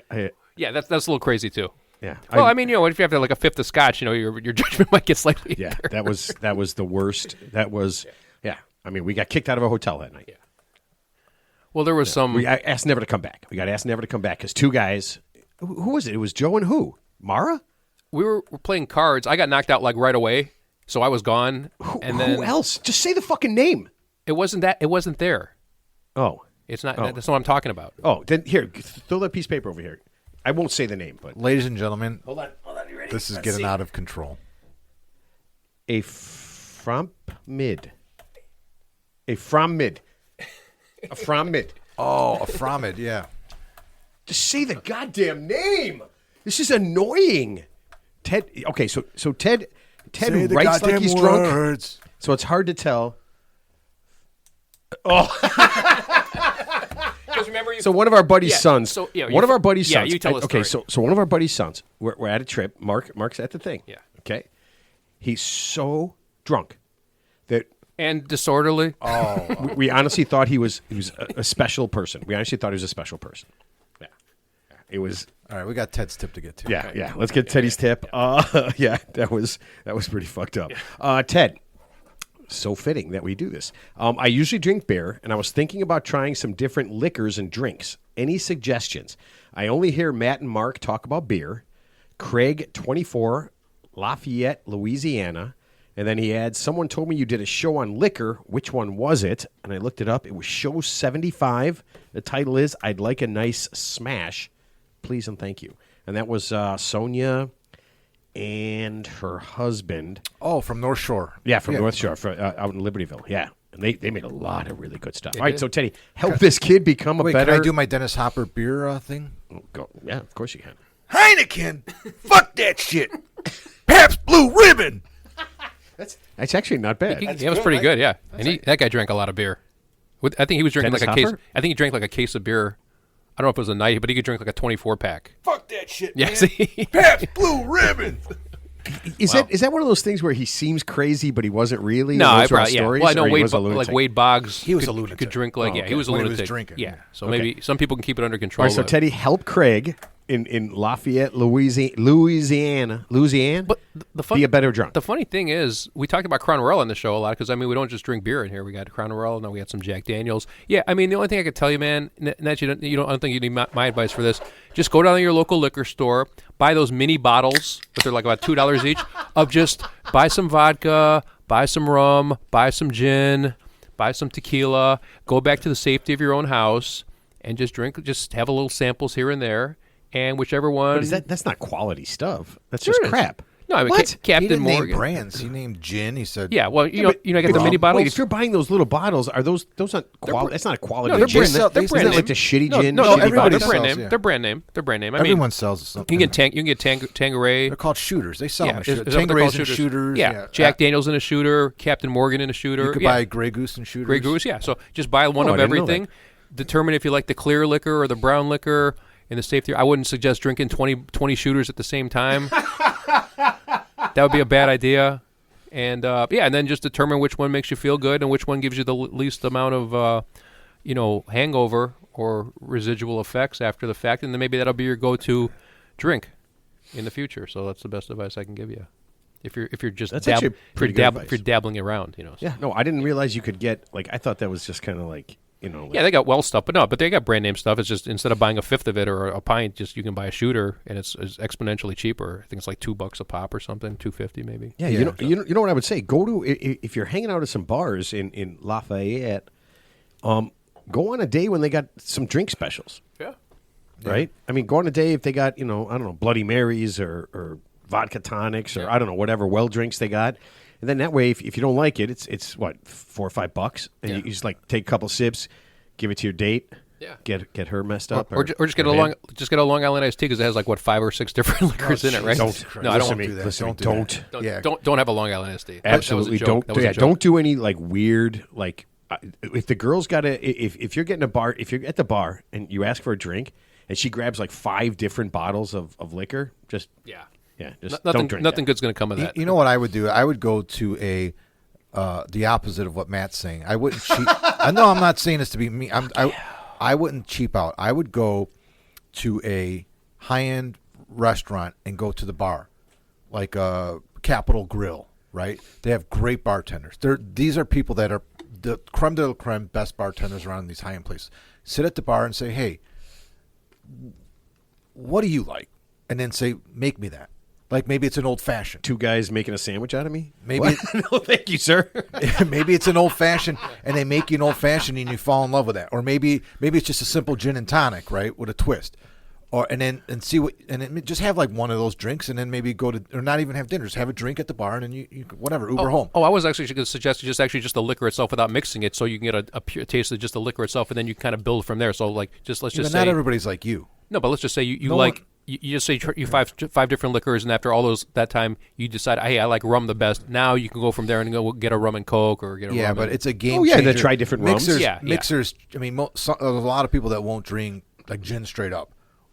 Yeah, that's a little crazy too. yeah. Well, I mean, if you have like a fifth of scotch, your judgment might get slightly. Yeah, that was the worst. That was yeah. I mean, we got kicked out of a hotel that night. Well, there was some. I asked never to come back. We got asked never to come back because two guys. Who was it? It was Joe and who? Mara? We were playing cards. I got knocked out like right away, so I was gone. And then Who else? Just say the fucking name. It wasn't there. Oh. It's not. Oh. That's what I'm talking about. Oh, then here, throw that piece of paper over here. I won't say the name, but Ladies and gentlemen, hold on, you ready? this is getting out of control. A from mid. A from mid. A from mid. Oh, a Fromid, yeah. Just say the goddamn name. This is annoying. Ted. Okay, so Ted Say the writes like goddamn he's drunk, words. so it's hard to tell. Because remember, you. So one of our buddy's Yeah, sons. so, yeah, one of our buddy's yeah, sons. you tell the okay, story. so one of our buddy's sons. We're at a trip. Mark's at the thing. Yeah. Okay. He's so drunk that And disorderly. Oh, We honestly thought he was a special person. We honestly thought he was a special person. Yeah. It was. all right. We got Ted's tip to get to. Yeah. Let's get Teddy's tip. Yeah, that was pretty fucked up. Ted, so fitting that we do this. I usually drink beer, and I was thinking about trying some different liquors and drinks. Any suggestions? I only hear Matt and Mark talk about beer. Craig, 24, Lafayette, Louisiana. And then he adds, someone told me you did a show on liquor. Which one was it? And I looked it up. It was show 75. The title is I'd Like a Nice Smash. Please and thank you. And that was Sonia and her husband. Oh, from North Shore. Yeah, from North Shore, out in Libertyville. Yeah. And they made a lot of really good stuff. They All right, did. so Teddy, help this kid become a Wait, better... can I do my Dennis Hopper beer thing? Go. Yeah, of course you can. Heineken. Fuck that shit. Pabst Blue Ribbon. That's actually not bad. That was pretty good, yeah. And that guy drank a lot of beer. I think he was drinking Dennis like a case. Hopper? I think he drank like a case of beer. I don't know if it was a night, but he could drink like a 24-pack. Fuck that shit, Yeah, man. see? Pabst Blue Ribbon. Is that one of those things where he seems crazy, but he wasn't really? No, And I those are all probably, yeah. stories, Well, I know or he Wade, was a like lunatic? Wade Boggs. He was a could- lunatic. Could drink like, Oh, yeah, okay. he was a When he lunatic. was drinking. Yeah, so Okay. maybe some people can keep it under control. All right, so but- Teddy, help Craig in Lafayette, Louisiana. But the fun, be a better drunk. The funny thing is, we talked about Crown Royal on the show a lot because I mean, we don't just drink beer in here. We got Crown Royal, now we got some Jack Daniels. Yeah, I mean, the only thing I could tell you, man, that I don't think you need my advice for this. Just go down to your local liquor store, buy those mini bottles, but they're like about $2 each. Of just buy some vodka, buy some rum, buy some gin, buy some tequila. Go back to the safety of your own house and just drink. Just have a little samples here and there. And whichever one. But is that's not quality stuff. That's Sure just it is. crap. No, I mean, What? He Captain didn't name Morgan. brands. He named gin. He said, Yeah, well, you know, I got the mini Wait, bottles. if you're buying those little bottles, are those not quality? That's not a quality. No, they're gin. brand. They're Isn't brand that name. like the shitty no, gin, No, shitty everybody they're brand sells, name. yeah. They're brand name. They're brand name. I everyone mean, sells something. you can get Tanqueray. They're called shooters. They sell them. is that what they're Tanquerays called, and shooters. Yeah, Jack Daniels in a shooter, Captain Morgan in a shooter. You could yeah. buy Grey Goose and shooters. Grey Goose. Yeah, so just buy one Oh, of I didn't know everything. Determine if you like the clear liquor or the brown liquor. In the safety, I wouldn't suggest drinking 20 shooters at the same time. That would be a bad idea. And and then just determine which one makes you feel good and which one gives you the least amount of, hangover or residual effects after the fact, and then maybe that'll be your go-to drink in the future. So that's the best advice I can give you. If you're just That's actually pretty good advice. if you're dabbling around, So. Yeah, no, I didn't realize you could get I thought that was just kind of like. Yeah, they got well stuff, but they got brand name stuff. It's just instead of buying a fifth of it or a pint, just you can buy a shooter, and it's exponentially cheaper. I think it's like $2 a pop or something, $2.50 maybe. Yeah, you know what I would say? Go to if you're hanging out at some bars in Lafayette, go on a day when they got some drink specials. Yeah. Right? I mean, go on a day if they got I don't know, Bloody Marys or vodka tonics or I don't know whatever well drinks they got. And then that way, if you don't like it, it's what, $4 or $5, and you just take a couple sips, give it to your date, get her messed up, or just get a Long Island iced tea because it has 5 or 6 different liquors in it, right? Don't I don't Listen want to that. Listen, Don't do that. don't have a Long Island iced tea. Absolutely That was a joke. don't. That was a Yeah, joke. don't do any weird if the girl's got if you're getting a bar, if you're at the bar and you ask for a drink and she grabs 5 different bottles of liquor, just just don't drink. Nothing that. good's going to come of that. You know what I would do? I would go to the opposite of what Matt's saying. I wouldn't cheap. I know I'm not saying this to be me. I wouldn't cheap out. I would go to a high-end restaurant and go to the bar, like a Capitol Grill, right? They have great bartenders. These are people that are the creme de la creme, best bartenders around in these high-end places. Sit at the bar and say, hey, what do you like? And then say, make me that. Like maybe it's an old fashioned. 2 guys making a sandwich out of me? Maybe No, thank you, sir. maybe it's an old fashioned, and they make you an old fashioned, and you fall in love with that. Or maybe it's just a simple gin and tonic, right, with a twist. Or and then just have one of those drinks, and then maybe go to or not even have dinner, just have a drink at the bar, and then you whatever Uber home. Oh, I was actually going to suggest just the liquor itself without mixing it, so you can get a pure taste of just the liquor itself, and then you kind of build from there. So let's just say not everybody's like you. No, but let's just say you No like. one- You just say you five different liquors, and after all that time, you decide, hey, I like rum the best. Now you can go from there and go get a rum and coke or get a rum. But it's a game. Oh, yeah, changer. they try different rums. mixers. Yeah. Mixers. I mean, there's a lot of people that won't drink gin straight up,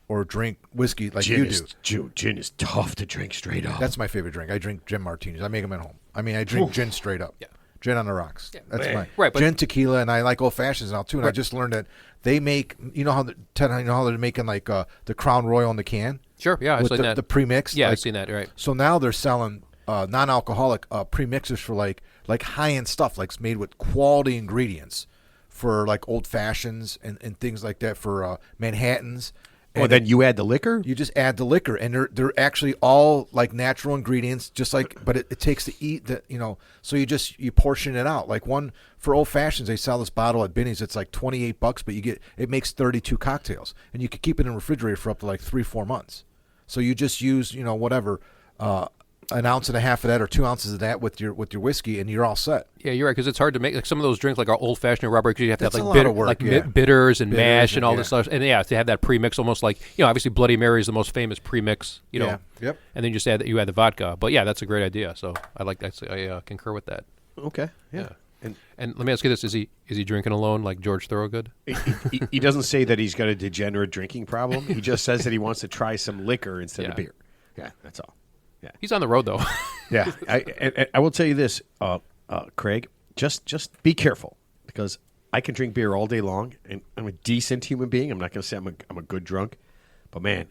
or drink whiskey like you do. Gin is tough to drink straight up. That's my favorite drink. I drink gin martinis. I make them at home. I mean, I drink gin straight up. Yeah. Gin on the rocks. That's my Right, but- gin, tequila, and I like old fashions now too. And I just learned that they make, Ted, you know how they're making like the Crown Royal in the can. Sure, yeah, I've with seen that. the pre-mixed. Yeah, like, I've seen that. Right. So now they're selling non-alcoholic pre-mixers for like high-end stuff, like made with quality ingredients for like old fashions and things like that for Manhattans. Well, then you add the liquor? You just add the liquor, and they're actually all like natural ingredients, just like. But it takes to eat that, So you portion it out. Like one for old fashions, they sell this bottle at Binny's. It's like $28, but it makes 32 cocktails, and you can keep it in the refrigerator for up to like 3-4 months. So you just use whatever. An ounce and a half of that or 2 ounces of that with your whiskey, and you're all set. Yeah, you're right, because it's hard to make. Like some of those drinks, like our old fashioned Robert, you have to That's have a like lot of work, bitters and Bitters mash and all and- this stuff, and to have that pre-mix, almost like obviously Bloody Mary is the most famous pre-mix, Yeah. Yep. and then you just add the vodka. But yeah, that's a great idea. So I concur with that. Okay. Yeah. And let me ask you this: is he drinking alone like George Thorogood? He doesn't say that he's got a degenerate drinking problem. He just says that he wants to try some liquor instead of beer. Yeah, that's all. Yeah. He's on the road though. Yeah, I will tell you this, Craig. Just be careful, because I can drink beer all day long, and I'm a decent human being. I'm not going to say I'm a good drunk, but man,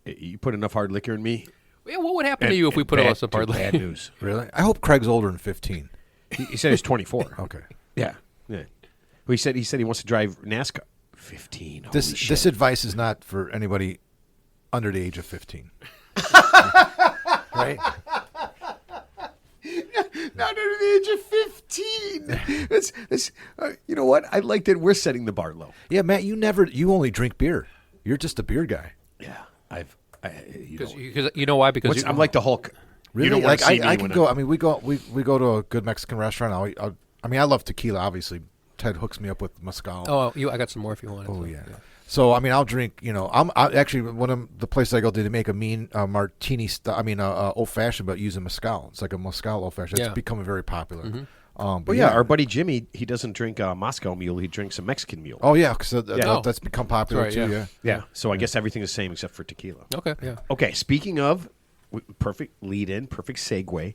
you put enough hard liquor in me. Yeah, what would happen to you if we put a lot of hard bad news? Really? I hope Craig's older than 15. He said he's 24. Okay. Yeah. Well, he said he wants to drive NASCAR. 15. Holy This shit. advice is not for anybody under the age of 15. Right? Not under the age of 15. It's you know what? I like that we're setting the bar low. Yeah, Matt, you only drink beer. You're just a beer guy. Yeah, Because you know why? Because I'm like the Hulk. Really? You don't want Like to see me I when can go. I mean, we go to a good Mexican restaurant. I love tequila. Obviously, Ted hooks me up with mezcal. oh, I got some more if you want. Oh yeah. So I mean, I'll drink. I actually one of the places I go to, they make a mean martini. Old fashioned, but using mezcal. It's like a mezcal old fashioned. It's becoming very popular. Mm-hmm. But Well, yeah, our buddy Jimmy, he doesn't drink Moscow Mule. He drinks a Mexican Mule. Oh yeah, because Yeah. that's become popular That's right, too. yeah. Yeah. Yeah. So I guess everything is the same except for tequila. Okay. Yeah. Okay. Speaking of, perfect lead-in, perfect segue.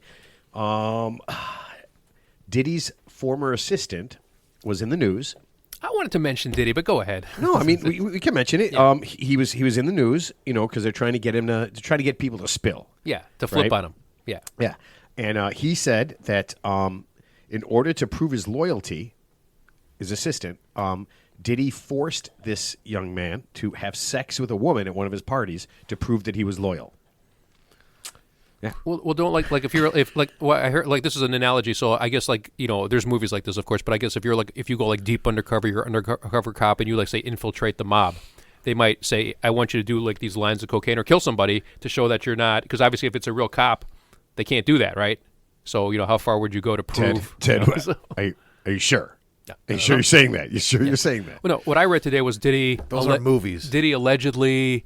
Diddy's former assistant was in the news. I wanted to mention Diddy, but go ahead. No, I mean we can mention it. Yeah. He was in the news, because they're trying to get him to try to get people to spill. Yeah, to flip Right. on him. Yeah. Yeah, and he said that in order to prove his loyalty, his assistant, Diddy forced this young man to have sex with a woman at one of his parties to prove that he was loyal. Yeah. Well, don't like I heard this is an analogy. So I guess there's movies like this, of course. But I guess if you go like deep undercover, you're an undercover cop, and you say infiltrate the mob, they might say, I want you to do like these lines of cocaine or kill somebody to show that you're not. Because obviously, if it's a real cop, they can't do that, right? So how far would you go to prove? Ted, are you sure? Are you sure you're saying that? You sure you're saying that? Well, no. What I read today was Diddy. Those are movies. Diddy allegedly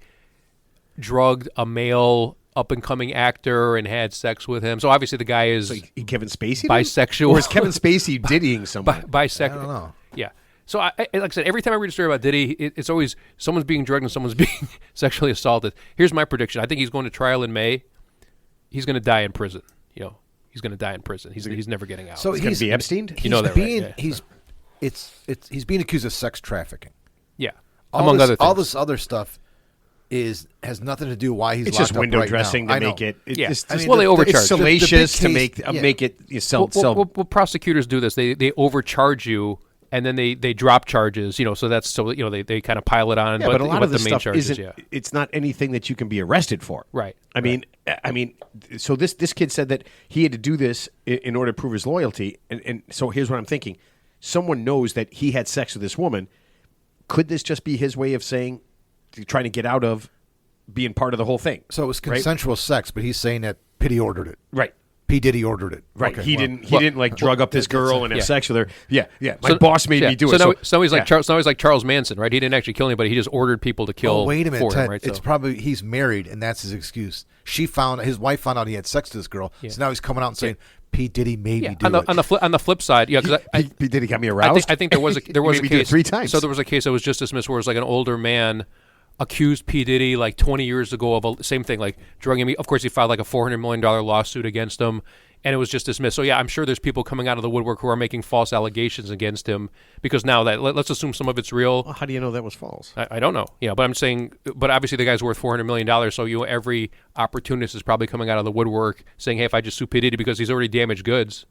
drugged a male up-and-coming actor and had sex with him. So obviously the guy is Kevin Spacey? bisexual. Or is Kevin Spacey diddying someone? Bisexual. I don't know. Yeah. So like I said, every time I read a story about Diddy, it's always someone's being drugged and someone's being sexually assaulted. Here's my prediction. I think he's going to trial in May. He's going to die in prison. He's going to die in prison. He's never getting out. So He's going to be Epsteined? He's that, being right? Yeah. he's being accused of sex trafficking. Yeah. Among other things. all this other stuff has nothing to do why he's It's locked just up window right dressing now. to I make know. it. Yeah. It's I mean, just, well, they overcharge. It's salacious to make yeah. make it sell. Well, prosecutors do this. They overcharge you, and then they drop charges. So that's they kind of pile it on. Yeah, but a lot of the this main stuff charges, isn't. yeah. It's not anything that you can be arrested for. Right. I mean, so this kid said that he had to do this in order to prove his loyalty, and so here's what I'm thinking: someone knows that he had sex with this woman. Could this just be his way of saying, trying to get out of being part of the whole thing? So it was right? consensual sex, but he's saying that P. Ordered it. Right. P. Diddy ordered it. Right. Okay, He well, didn't like drug up this girl and have yeah. sex with her. Yeah. Yeah. My boss made me do it. So he's like yeah. Charles. Like Charles Manson, right? He didn't actually kill anybody. He just ordered people to kill. Oh, wait a minute, for Ted. him, right? It's So- probably he's married, and that's his excuse. His wife found out he had sex with this girl, so now he's coming out and saying, P. Diddy made me do it. on the flip side, yeah, because Did he got me aroused? I think there was a He made a me do it case 3 times. So there was a case that was just dismissed where it was like an older man accused P. Diddy like 20 years ago of same thing, like drugging me. Of course, he filed like a $400 million lawsuit against him, and it was just dismissed. So yeah, I'm sure there's people coming out of the woodwork who are making false allegations against him because now that let's assume some of it's real. Well, how do you know that was false? I don't know. Yeah, but I'm saying, but obviously the guy's worth $400 million. So every opportunist is probably coming out of the woodwork saying, "Hey, if I just sue P Diddy because he's already damaged goods."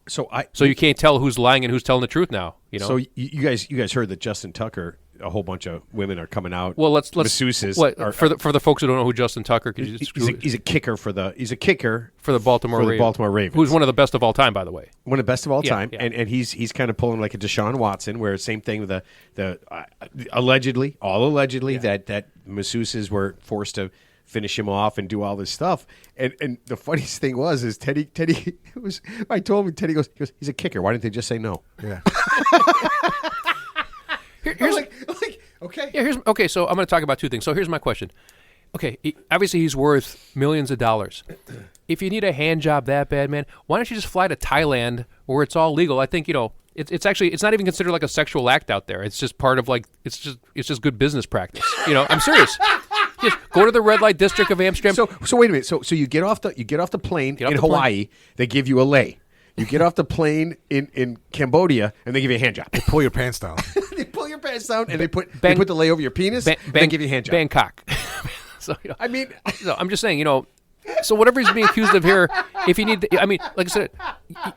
So you can't tell who's lying and who's telling the truth now. So you guys heard that Justin Tucker, a whole bunch of women are coming out. Well, let's masseuses for the folks who don't know who Justin Tucker, he's a kicker for the Baltimore Ravens, who's one of the best of all time, by the way. One of the best of all time, yeah. and he's kind of pulling like a Deshaun Watson, where same thing with the allegedly that masseuses were forced to finish him off and do all this stuff. And the funniest thing is Teddy I told him, Teddy goes, he's a kicker. Why didn't they just say no? Yeah. Here's like, okay. Yeah, okay, so I'm going to talk about two things. So here's my question. Okay, obviously he's worth millions of dollars. If you need a hand job that bad, man, why don't you just fly to Thailand where it's all legal? I think, it's not even considered like a sexual act out there. It's just part of it's just good business practice. I'm serious. Just go to the red light district of Amsterdam. So wait a minute. So you get off the plane in Hawaii. They give you a lei. You get off the plane in Cambodia, and they give you a hand job. They pull your pants down. They pull your pants down, and they put the lei over your penis, and they give you a hand job. Bangkok. So I'm just saying, so whatever he's being accused of here, if you need, like I said,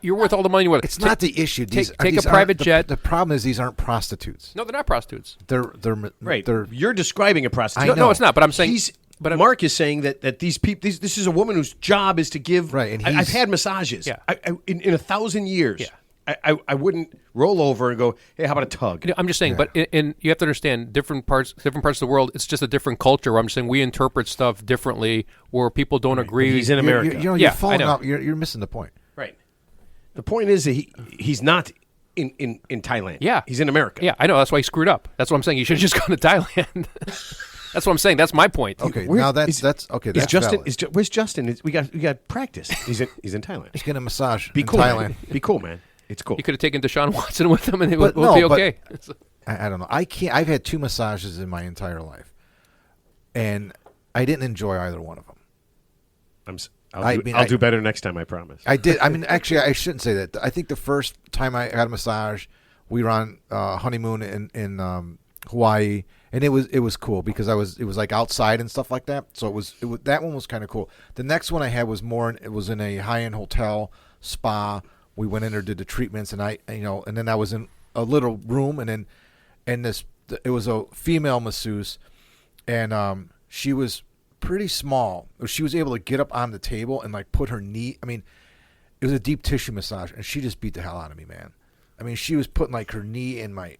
you're worth all the money you're worth. It's not the issue. Take a private jet. The problem is these aren't prostitutes. No, they're not prostitutes. They're right. They're, you're describing a prostitute. No, it's not. But I'm saying. Mark is saying that these people. This is a woman whose job is to give. Right, and I've had massages. Yeah. In 1,000 years. Yeah. I wouldn't roll over and go, hey, how about a tug? I'm just saying, but you have to understand different parts of the world. It's just a different culture. I'm saying we interpret stuff differently, where people don't agree. He's in America. You're falling out. You're missing the point. Right. The point is that he's not in Thailand. Yeah, he's in America. Yeah, I know. That's why he screwed up. That's what I'm saying. You should have just gone to Thailand. That's what I'm saying. That's my point. Okay, now that's okay. That's Justin. valid. Where's Justin? We got practice. He's in Thailand. He's getting a massage in cool, Thailand. Man. Be cool, man. It's cool. You could have taken Deshaun Watson with him, and it would be okay. I don't know. I can't. I've had 2 massages in my entire life, and I didn't enjoy either one of them. I'll do better next time. I promise. I did. Actually, I shouldn't say that. I think the first time I had a massage, we were on honeymoon in Hawaii, and it was cool because it was like outside and stuff like that. So it was that one was kind of cool. The next one I had was it was in a high-end hotel spa. We went in there, did the treatments, and and then I was in a little room, and it was a female masseuse, and she was pretty small. She was able to get up on the table and like put her knee. It was a deep tissue massage, and she just beat the hell out of me, man. She was putting like her knee in my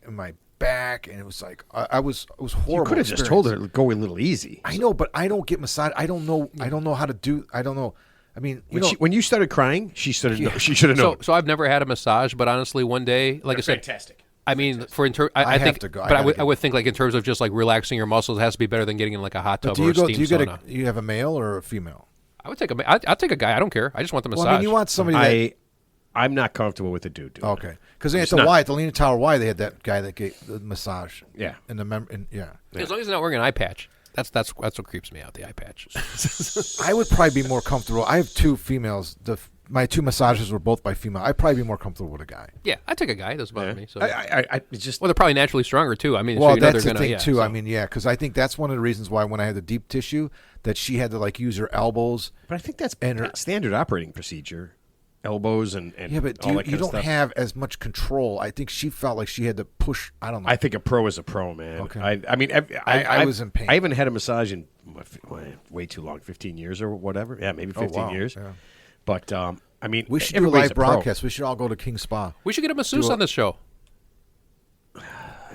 back, and it was like I was horrible. You could have just told her to go a little easy. I know, but I don't get massage. I don't know how to do. I don't know. When you started crying, she should have known. So I've never had a massage, but honestly, one day, like I said, fantastic. I think, to go. But I would think like in terms of just like relaxing your muscles, it has to be better than getting in like a hot tub or a steam sauna. You have a male or a female? I would take I'll take a guy. I don't care. I just want the massage. Well, you want somebody I'm not comfortable with a dude doing okay. Because at the Leaning Tower Y, they had that guy that gave the massage. Yeah. As long as he's not wearing an eye patch. That's what creeps me out, the eye patch. I would probably be more comfortable. I have 2 females. My 2 massages were both by female. I'd probably be more comfortable with a guy. Yeah, I take a guy. It doesn't bother me. So they're probably naturally stronger too. That's the thing too. Because I think that's one of the reasons why when I had the deep tissue, that she had to like use her elbows. But I think that's standard operating procedure. Elbows and yeah, but you don't have as much control. I think she felt like she had to push. I don't know. I think a pro is a pro, man. Okay. I was in pain. I haven't had a massage in way too long, 15 years or whatever. Yeah, maybe 15 years. Yeah. But we should do a live broadcast. We should all go to King Spa. We should get a masseuse on this show.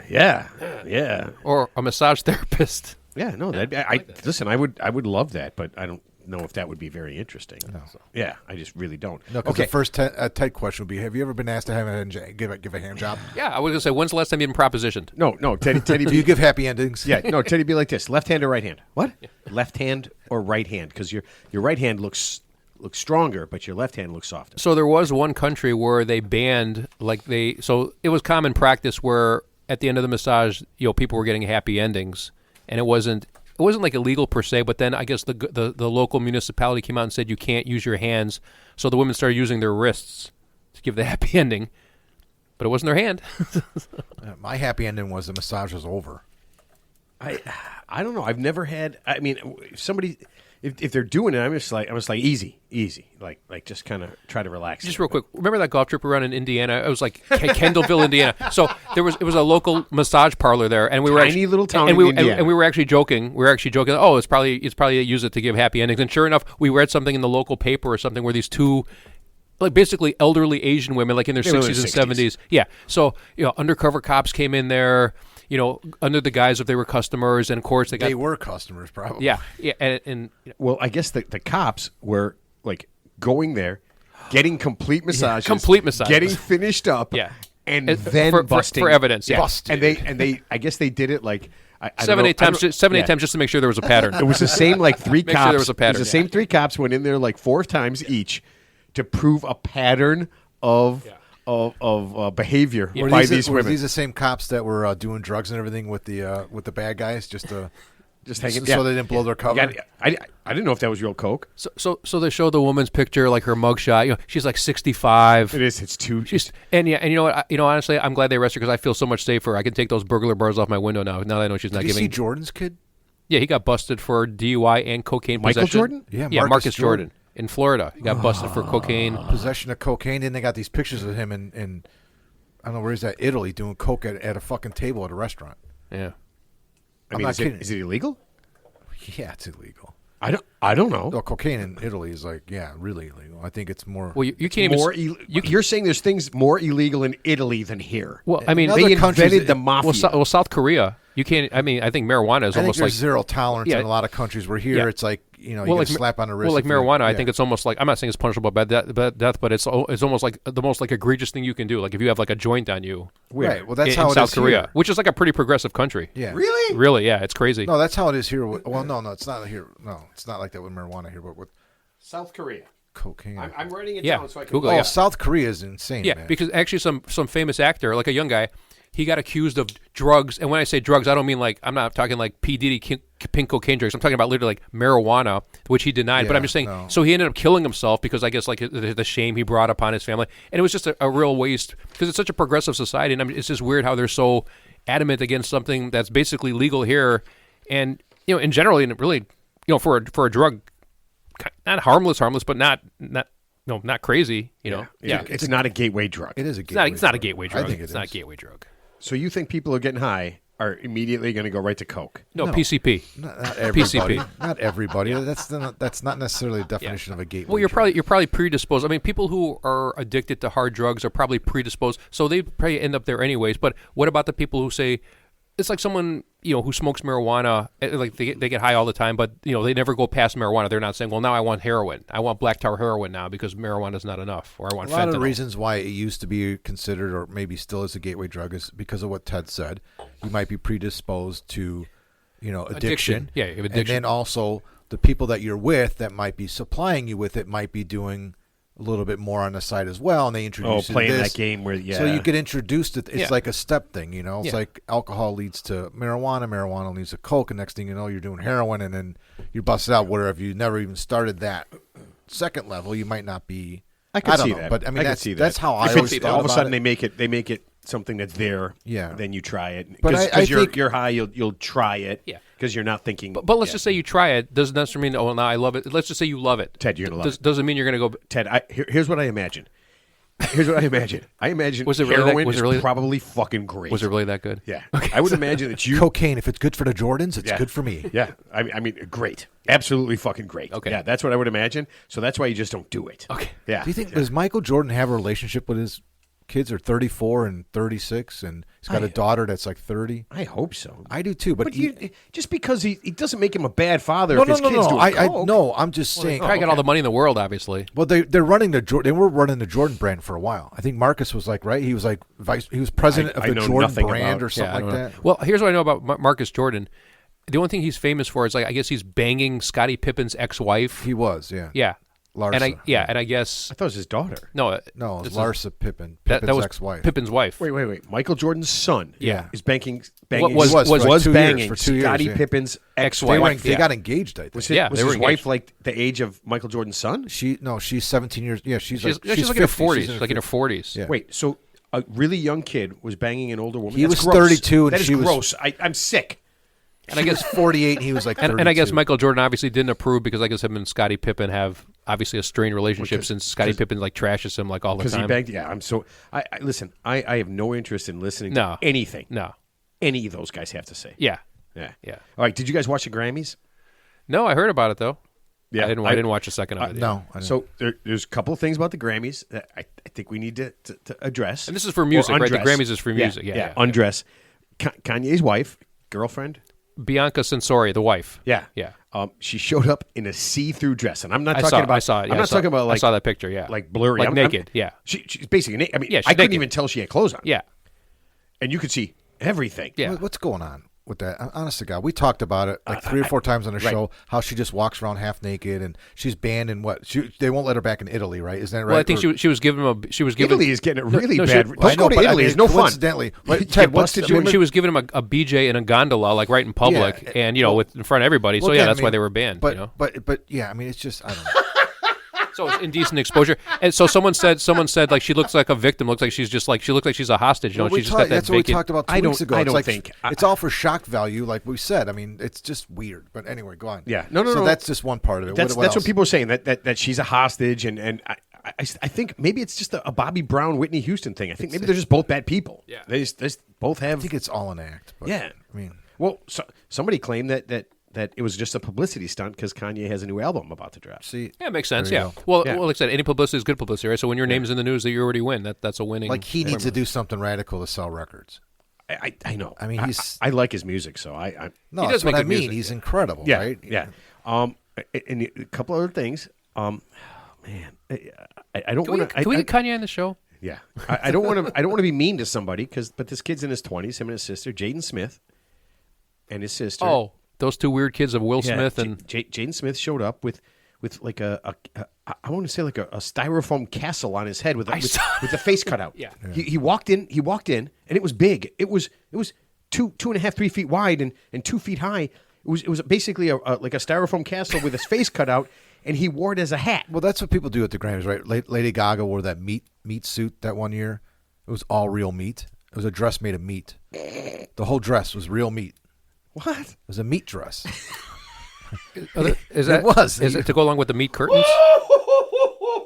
Yeah. Or a massage therapist. Yeah, no, listen. I would love that, but I don't know if that would be very interesting. No. Yeah, I just really don't. No, because the first tight question would be: have you ever been asked to have give a hand job? Yeah, I was gonna say, when's the last time you've been propositioned? No, Teddy. Do you give happy endings? Yeah, no, Teddy. Be like this: left hand or right hand? What? Yeah. Left hand or right hand? Because your right hand looks stronger, but your left hand looks softer. So there was one country where they banned so it was common practice where at the end of the massage, people were getting happy endings, and it wasn't it wasn't like illegal per se, but then I guess the local municipality came out and said you can't use your hands, so the women started using their wrists to give the happy ending, but it wasn't their hand. My happy ending was the massage was over. I don't know. I've never had. I mean, if they're doing it, I'm just like easy, like just kind of try to relax. Just real quick, remember that golf trip we were on in Indiana? It was like Kendallville, Indiana. So it was a local massage parlor there, and we were Tiny little town and in we Indiana. and we were actually joking. Oh, it's probably use it to give happy endings. And sure enough, we read something in the local paper or something where these two, like basically elderly Asian women, like in their 60s and 70s. Yeah. So undercover cops came in there. Under the guise of they were customers, and of course they were customers, probably. Yeah, and well, I guess the cops were like going there, getting complete massages, getting finished up, and then busting for evidence. Yeah, busted. and they I guess they did it like seven, eight times just to make sure there was a pattern. It was the same like three cops. Make sure there was a pattern. It was the same three cops went in there like 4 times each to prove a pattern of behavior by these women. Were these the same cops that were doing drugs and everything with the bad guys just hanging so they didn't blow their cover? I didn't know if that was real coke. So they show the woman's picture, like her mugshot. She's like 65. It is. It's too. And you know what? Honestly, I'm glad they arrested her because I feel so much safer. I can take those burglar bars off my window now. Now that I know she's not Did giving. you see Jordan's kid? Yeah, he got busted for DUI and cocaine Michael possession. Jordan? Yeah, Marcus Jordan. In Florida, he got busted for cocaine. Possession of cocaine. Then they got these pictures of him in I don't know where he's at, Italy, doing coke at a fucking table at a restaurant. Yeah. I'm not kidding. Is it illegal? Yeah, it's illegal. I don't know. No, cocaine in Italy is really illegal. I think it's more. Well, you can't even. You're saying there's things more illegal in Italy than here. Well, I mean, they invented the mafia. Well, South Korea, you can't. I mean, I think marijuana is almost like zero tolerance in a lot of countries. Where here, it's like you get a slap on the wrist. Well, like marijuana, I think it's almost like, I'm not saying it's punishable by death, but it's almost like the most like egregious thing you can do. Like if you have like a joint on you, right? Well, that's in how it South is Korea, here. which is like a pretty progressive country. Yeah, really, yeah, it's crazy. No, that's how it is here. Well, no, it's not here. No, it's not like that with marijuana here, but with South Korea. Cocaine. I'm writing it down so I can Google. Oh, South Korea is insane. Yeah, man. because actually some famous actor, like a young guy, he got accused of drugs. And when I say drugs, I don't mean like, I'm not talking like P. Diddy pink cocaine drugs. I'm talking about literally like marijuana, which he denied. But I'm just saying, so he ended up killing himself because I guess like the shame he brought upon his family. And it was just a real waste because it's such a progressive society. And it's just weird how they're so adamant against something that's basically legal here. And, in general, and really, for a drug, not harmless, but not crazy, Yeah. It's not a gateway drug. It is a gateway. It's not a gateway drug. I think it's not a gateway drug. So you think people who are getting high are immediately going to go right to coke? No, PCP. Not everybody. PCP. Not everybody. That's not necessarily the definition of a gateway. Well, you're probably predisposed. I mean, people who are addicted to hard drugs are probably predisposed, so they probably end up there anyways. But what about the people who say it's like someone who smokes marijuana, like they get high all the time, but they never go past marijuana. They're not saying, well, now I want heroin. I want black tar heroin now because marijuana is not enough, or I want fentanyl. A lot of the reasons why it used to be considered, or maybe still is a gateway drug, is because of what Ted said. You might be predisposed to, addiction. Yeah, you have addiction. And then also the people that you're with that might be supplying you with it might be doing a little bit more on the side as well, and they introduce playing this. that game where So you get introduced to it's like a step thing, It's Yeah. like alcohol leads to marijuana leads to coke, and next thing you know, you're doing heroin, and then you're busted out. Where if you never even started that second level, you might not be. I can don't see know, that. but I mean can see that. that's how I If always it's, thought all of a about sudden it. they make it something that's there. Yeah. Then you try it. But I think you're high, you'll try it. Yeah. Because you're not thinking. But let's just say you try it. Doesn't necessarily mean, now I love it. Let's just say you love it. Ted, you're gonna love it. Doesn't mean you're going to go. Ted, here's what I imagine. I imagine Was it really heroin was it really, is probably fucking great. Was it really that good? Yeah. Okay. I would imagine that you cocaine. If it's good for the Jordans, it's good for me. Yeah. I mean, great. Absolutely fucking great. Okay. Yeah, that's what I would imagine. So that's why you just don't do it. Okay. Yeah. Do you think does Michael Jordan have a relationship with his kids? Are 34 and 36, and he's got a daughter that's like 30. I hope so. I do too, but just because he doesn't make him a bad father. No, if his kids do coke. no. I'm just saying. Probably got all the money in the world, obviously. Well, they're running they were running the Jordan brand for a while. I think Marcus was like he was like he was president of the Jordan brand or something like that. Well, here's what I know about Marcus Jordan. The only thing he's famous for is I guess he's banging Scottie Pippen's ex-wife. He was, yeah. Yeah. Larsa. And I guess I thought it was his daughter. no, No, it's this is- Larsa Pippen. that Pippin's was ex-wife. Pippin's wife. Wait. Michael Jordan's son. Yeah. is banging. Was for like 2 years, banging for 2 years, Scottie yeah. Pippen's They, ex-wife. were, they got engaged, I think. Was, Yeah, was they were his wife engaged. like the age of Michael Jordan's son? She's 17 years. Yeah, she's She's like like in her 50. 40s. She's She's like in her 40s. Yeah. Wait, so a really young kid was banging an older woman? He That's was gross. 32 and that is she was- gross. I'm sick. And I guess 48 and he was like 32. and I guess Michael Jordan obviously didn't approve because I guess him and Scottie Pippen have obviously a strained relationship since Scottie Pippen like trashes him like all the Because time. he banged. Yeah, I'm so. I listen. I have no interest in listening No. to anything. No. Any of those guys have to say. Yeah. Yeah. Yeah. All right. Did you guys watch the Grammys? No, I heard about it though. Yeah, I didn't watch a second of it. yet. No. I didn't. So there's a couple of things about the Grammys that I think we need to address. And this is for music, Or right? The undress. Grammys is for music. Yeah. Undress. Kanye's wife, girlfriend. Bianca Censori, the wife. Yeah. Yeah. She showed up in a see-through dress, and I'm not I talking saw, about. I saw it. Yeah, I'm not I saw, talking about like. I saw that picture. Yeah. Like blurry, like naked. Yeah. She's basically naked. I mean, Yeah, she's I couldn't naked. even tell she had clothes on. Yeah. And you could see everything. Yeah. What's going on with that? Honest to God, we talked about it like 3 or 4 times on the show. How she just walks around half naked and she's banned in what? They won't let her back in Italy, right? Isn't that right? Well, I think she was giving him Italy is getting it really no, bad. she- Don't I know, go to but I Italy. mean, It's no fun. coincidentally, right, You Ted, get what's busted. the- she was giving him a BJ in a gondola, like right in public, Yeah, and with in front of everybody. So Look yeah, at that's me. why they were banned. But but yeah, I mean, it's just I don't know. So it's indecent exposure. And so someone said like she looks like a victim. Looks like she's just like she looks like she's a hostage. You know, Well, we she's just got that that's what we vacant. talked about 2 I don't- weeks ago. I It's don't like, think- it's all for shock value, like we said. I mean, it's just weird. But anyway, go on. Yeah. No. So that's just one part of it. That's what what else? people are saying that she's a hostage, and I think maybe it's just a Bobby Brown, Whitney Houston thing. I think maybe they're just both bad people. Yeah. They just both have. I think it's all an act. But, Yeah. I mean, Well, somebody claimed that it was just a publicity stunt because Kanye has a new album about to drop. see, Yeah, it makes sense. There you Yeah. go. Well, Yeah. like I said, any publicity is good publicity, right? So when your name's in the news, that you already win. That's a winning. like he needs to do something radical to sell records. I know. I mean, I like his music, so I No, He that's does what make I good mean. music, He's yeah. incredible, yeah, right? yeah. And a couple other things. Man, I don't want to. Can we get Kanye on the show? Yeah, I don't want to. I don't want to be mean to somebody but this kid's in his 20s. Him and his sister, Jaden Smith, and his sister. Oh, those two weird kids of Will Yeah, Smith and Jaden Smith showed up with like I want to say like a styrofoam castle on his head with the face cut out. Yeah. He walked in, and it was big. It was 2.5, 3 feet wide and 2 feet high. It was basically like a styrofoam castle with his face cut out, and he wore it as a hat. Well, that's what people do at the Grammys, right? Lady Gaga wore that meat suit that one year. It was all real meat. It was a dress made of meat. The whole dress was real meat. What? It was a meat dress. is that was. is it to go along with the meat curtains?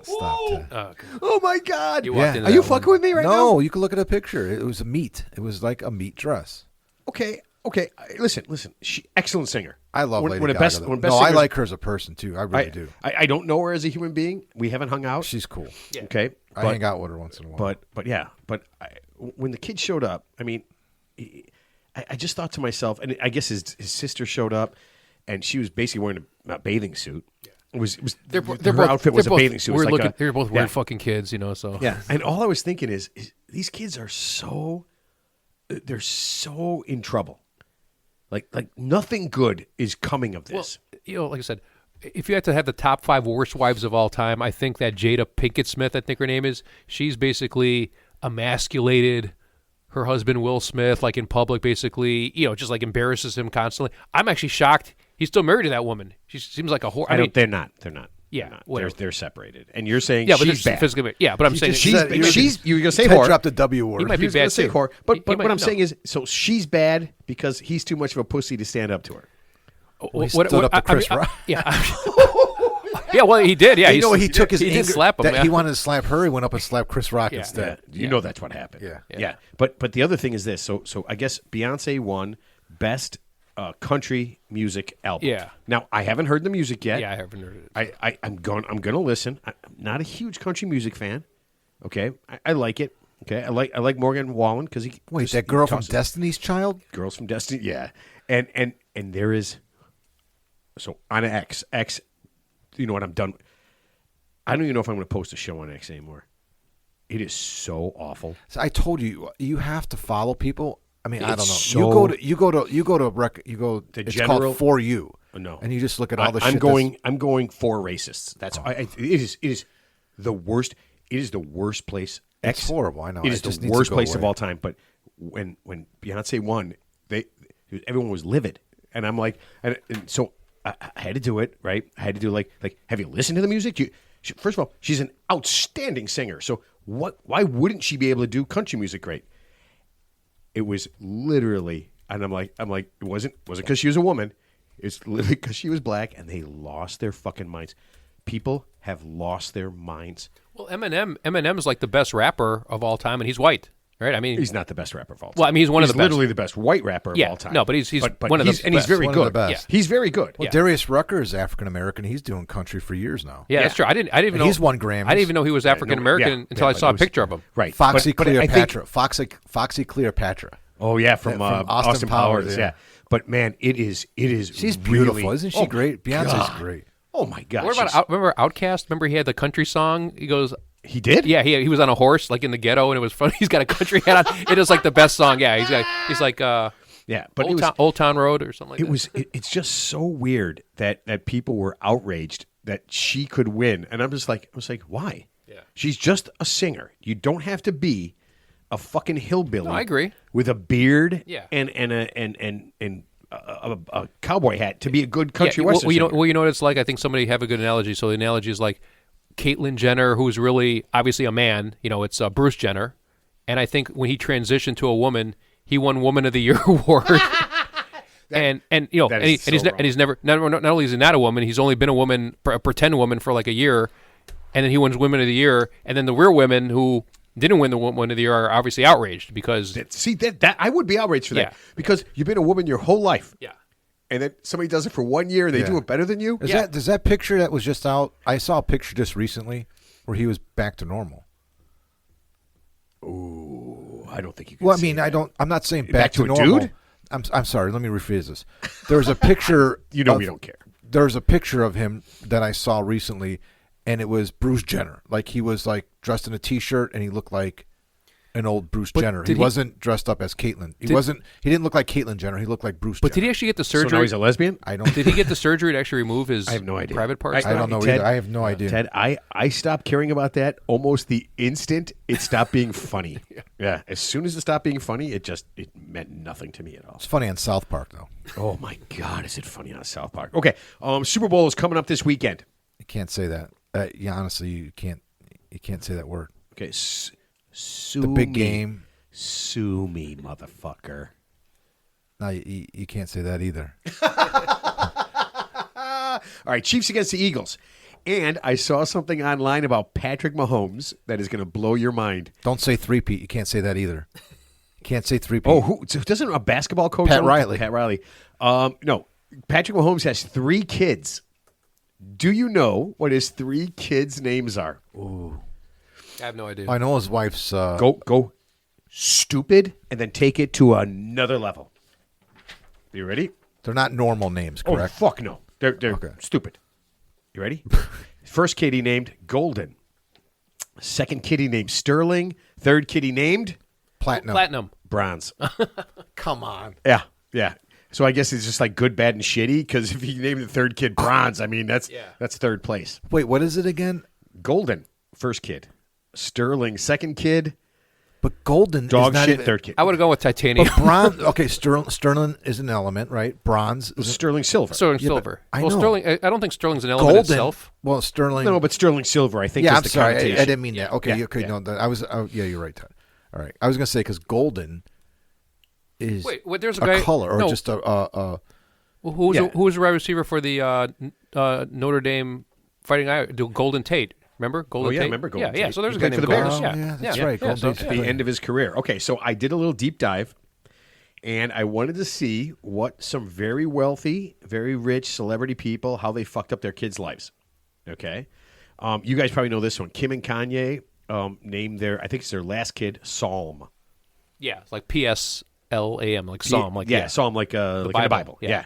Stop. Ted. Oh, okay. Oh my God! You walked Yeah. into Are you that fucking one. with me right now? No, you can look at a picture. It was a meat. It was like a meat dress. Okay. Listen. Excellent singer. I love One- Lady one of Gaga. the best- though. one of the best No, I singers- like her as a person too. I really do. I don't know her as a human being. We haven't hung out. She's cool. Okay. I hang out with her once in a while. But yeah. When the kid showed up, I mean, I just thought to myself, and I guess his sister showed up, and she was basically wearing a bathing suit. It was her outfit was a bathing suit. It was like They're both yeah. weird fucking kids, So Yeah, and all I was thinking is these kids are they're so in trouble. Like nothing good is coming of this. Well, like I said, if you had to have the top 5 worst wives of all time, I think that Jada Pinkett Smith, I think her name is, she's basically emasculated her husband Will Smith, like in public, basically, just like embarrasses him constantly. I'm actually shocked he's still married to that woman. She seems like a whore. I mean, They're not. Yeah, They're not. whatever. They're separated, and you're saying yeah, but she's they're bad. physically, yeah, but I'm saying She's you're gonna say Ted whore. dropped the W word. He might be He was gonna bad say too. whore. But He what might- I'm no. saying is, so she's bad because he's too much of a pussy to stand up to her. He stood up to Chris Rock. Yeah. Yeah, well, he did. Yeah, You know what? He took his he anger. did slap him. that yeah. He wanted to slap her. He went up and slapped Chris Rock Yeah. instead. You know that's what happened. Yeah. But the other thing is this. So I guess Beyonce won best country music album. Yeah. Now I haven't heard the music yet. Yeah, I haven't heard it. I'm gonna listen. I'm not a huge country music fan. Okay, I like it. Okay, I like Morgan Wallen because he Wait, just- that girl he from tosses- Destiny's Child? Girls from Destiny. Yeah, and there is so on X. You know what? I'm done. I don't even know if I'm going to post a show on X anymore. It is so awful. So I told you, you have to follow people. I mean, I don't know. It's so- You go to The it's general- called For You. No. And you just look at all the shit. I'm going for racists. That's it is the worst. It is the worst place. It's horrible. I know. It is the worst place of all time. But when Beyonce won, everyone was livid, and I'm like, and so I had to do it right. I had to do like have you listened to the music? First of all, she's an outstanding singer. So why wouldn't she be able to do country music great? It was literally, and I'm like, it wasn't because she was a woman. It's literally because she was black, and they lost their fucking minds. People have lost their minds. Well, Eminem is like the best rapper of all time, and he's white, right? I mean, He's not the best rapper of all time. Well, I mean, he's one of the best. Literally the best white rapper of all time. No, but he's but one of the and he's best. very One of the good. best. He's very good. Well, Darius Rucker is African American. He's doing country for years now. Yeah, that's true. I didn't even know he's won Grammys. I didn't even know he was African American until I saw a picture of him. Right, Foxy But I think- Cleopatra. Foxy Cleopatra. Oh yeah, from Austin Powers. Yeah, but man, it is. She's really, beautiful, isn't she? Great. Beyonce's great. Oh my God. What about remember Outkast? Remember he had the country song? He goes, He did? yeah, he was on a horse like in the ghetto, and it was funny. He's got a country hat on. It is like the best song. Yeah, he's like Yeah, but Old Town Road or something like that. It's just so weird that people were outraged that she could win, and I was like, why? Yeah. She's just a singer. You don't have to be a fucking hillbilly. No, I agree. With a beard, Yeah. and a cowboy hat to be a good country western singer. You know what it's like? I think somebody have a good analogy. So the analogy is like Caitlyn Jenner, who's really obviously a man. It's Bruce Jenner, and I think when he transitioned to a woman, he won Woman of the Year award. And he's never not only is he not a woman, he's only been a woman, a pretend woman for like a year, and then he wins Women of the Year, and then the real women who didn't win the Woman of the Year are obviously outraged because that I would be outraged for that because you've been a woman your whole life. Yeah. And then somebody does it for 1 year and they do it better than you? Does that picture that was just out? I saw a picture just recently where he was back to normal. Ooh, I don't think you can. Well, I mean, I'm not saying back to a normal. dude? I'm sorry. Let me rephrase this. There's a picture. We don't care. There's a picture of him that I saw recently, and it was Bruce Jenner. Like he was like dressed in a t-shirt, and he looked like an old Bruce Jenner. He wasn't dressed up as Caitlyn. He didn't look like Caitlyn Jenner. He looked like Bruce Jenner. But did he actually get the surgery? So now he's a lesbian? I don't. Did he get the surgery to actually remove his I have no idea. private parts? I don't know Ted, either. I have no idea. Ted, I stopped caring about that almost the instant it stopped being funny. Yeah. As soon as it stopped being funny, it meant nothing to me at all. It's funny on South Park though. Oh my God, is it funny on South Park? Okay, Super Bowl is coming up this weekend. You can't say that. Honestly, you can't say that word. Okay, sue The big me. game. Sue me, motherfucker. No, you can't say that either. All right, Chiefs against the Eagles. And I saw something online about Patrick Mahomes that is going to blow your mind. Don't say three-peat. You can't say that either. You can't say three-peat. Oh, who doesn't a basketball coach? Pat Riley. Pat Riley. No, Patrick Mahomes has 3 kids. Do you know what his 3 kids' names are? I have no idea. I know his wife's. Go stupid, and then take it to another level. You ready? They're not normal names, correct? Oh, fuck no. They're Okay. stupid. You ready? First kid he named Golden. Second kid he named Sterling. Third kid he named Platinum. Bronze. Come on. Yeah. So I guess it's just like good, bad, and shitty, because if you name the third kid Bronze, I mean, that's third place. Wait, what is it again? Golden, first kid. Sterling, second kid. But Golden Dog is not shit, even, third kid. I would go with titanium. But bronze. Okay, Sterling is an element, right? Bronze. Is Sterling Silver. Sterling Yeah, Silver. but I Well, know. Sterling. I don't think Sterling's an element Golden. itself. Well, Sterling. No, but Sterling Silver, I think, yeah, is I'm the sorry. connotation. I didn't mean that. Okay, Yeah, okay. yeah. No, I was. Yeah, you're right, Ted. All right. I was going to say because Golden is Wait, there's a a guy. color or no, just a. who was Yeah. who was the wide receiver for the Notre Dame Fighting Irish? Golden Tate. Remember Golden Tate? yeah, I remember Golden Yeah. Tate. So there's He a guy played named for the Bears. Golden. Oh, yeah, that's yeah. right. Yeah, Golden so, Tate's At the end of his career. Okay, so I did a little deep dive, and I wanted to see what some very wealthy, very rich celebrity people, how they fucked up their kids' lives. Okay? You guys probably know this one. Kim and Kanye named I think it's their last kid, Psalm. Yeah, it's like PSLAM, like Psalm, like Psalm, like in the Bible. Yeah.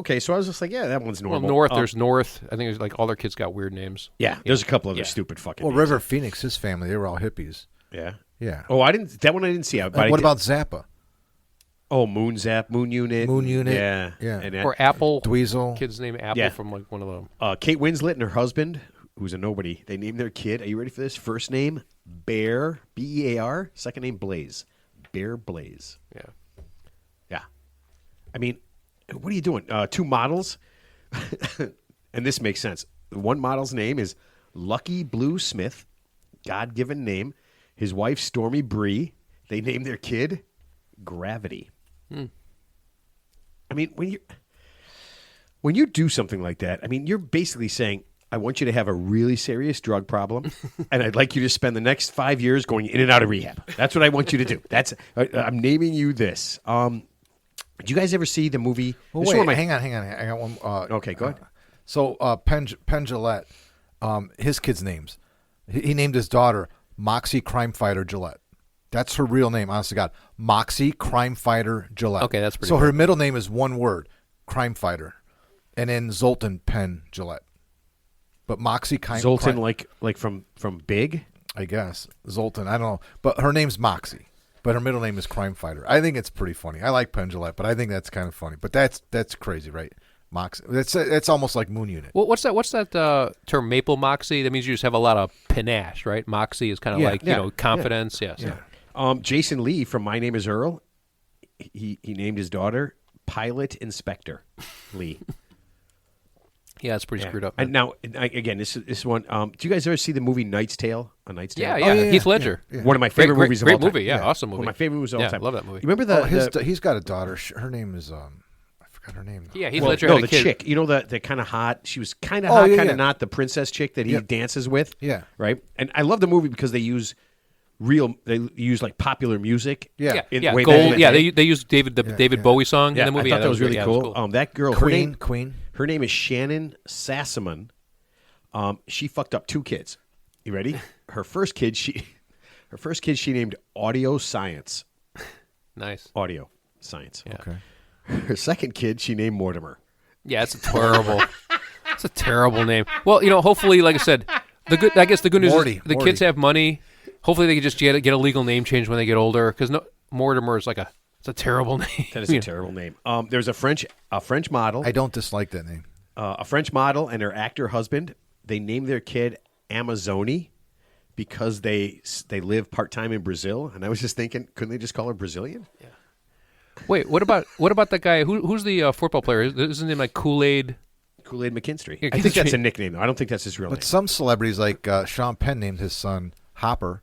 Okay, so I was just like, yeah, that one's Well, normal. there's North. I think it's like all their kids got weird names. Yeah, there's a couple of Yeah. stupid fucking Well, names. River Phoenix, his family, they were all hippies. Yeah. Yeah. Oh, that one I didn't see. And what about Zappa? Oh, Moon Zap, Moon Unit. Yeah. And Or Apple. Dweezil. Kid's name Apple Yeah. from like one of them. Kate Winslet and her husband, who's a nobody, they named their kid, are you ready for this? First name, Bear, B-E-A-R. Second name, Blaze. Bear Blaze. Yeah. Yeah. I mean, what are you doing? Two models, and this makes sense. One model's name is Lucky Blue Smith, God-given name. His wife, Stormy Bree. They named their kid Gravity. I mean, when you do something like that, I mean, you're basically saying, I want you to have a really serious drug problem, and I'd like you to spend the next 5 years going in and out of rehab. That's what I want you to do. I'm naming you this. Did you guys ever see the movie? Well, wait, hang on. I got one. Okay, go ahead. So Penn Jillette, his kids' names. He named his daughter Moxie Crime Fighter Gillette. That's her real name, honest to God. Moxie Crime Fighter Gillette. Okay, that's pretty So cool. her middle name is one word, Crime Fighter, and then Zoltan Penn Gillette. But Moxie Zoltan, like from Big? I guess. Zoltan, I don't know. But her name's Moxie. But her middle name is Crime Fighter. I think it's pretty funny. I like Penn Jillette, but I think that's kind of funny. But that's crazy, right? Moxie. That's almost like Moon Unit. Well, what's that term? Maple Moxie. That means you just have a lot of panache, right? Moxie is kind of confidence. Yeah. Yeah. Jason Lee from My Name Is Earl. He named his daughter Pilot Inspector Lee. Yeah, it's pretty screwed up. And now, again, this one. Do you guys ever see the movie Knight's Tale? A Knight's Tale. Yeah. Heath Ledger. Yeah. One of my favorite movies of all time. Great movie. Yeah, awesome movie. One of my favorite movies of all time. I love that movie. You remember he's got a daughter. Her name is I forgot her name. Yeah, Heath Well, Ledger no, had a the kid. chick. You know the kind of hot. She was kind of hot, kind of not. The princess chick that he dances with. Yeah. Right. And I love the movie because they use like popular music. Yeah. Gold. Yeah, they used David Bowie song in the movie. I thought that was really cool. That girl, Queen. Her name is Shannon Sassamon. She fucked up 2 kids. You ready? Her first kid she named Audio Science. Nice. Audio Science. Yeah. Okay. Her second kid she named Mortimer. Yeah, it's a terrible name. Well, hopefully, like I said, the good news is the kids have money. Hopefully, they can just get a legal name change when they get older. Because Mortimer is it's a terrible name. That is a terrible name. There's a French model. I don't dislike that name. A French model and her actor husband. They named their kid Amazoni because they live part-time in Brazil. And I was just thinking, couldn't they just call her Brazilian? Yeah. Wait, what about that guy? Who's the football player? Isn't his name like Kool-Aid? Kool-Aid McKinstry. Yeah, I think that's a nickname, though. I don't think that's his real name. But some celebrities, like Sean Penn, named his son Hopper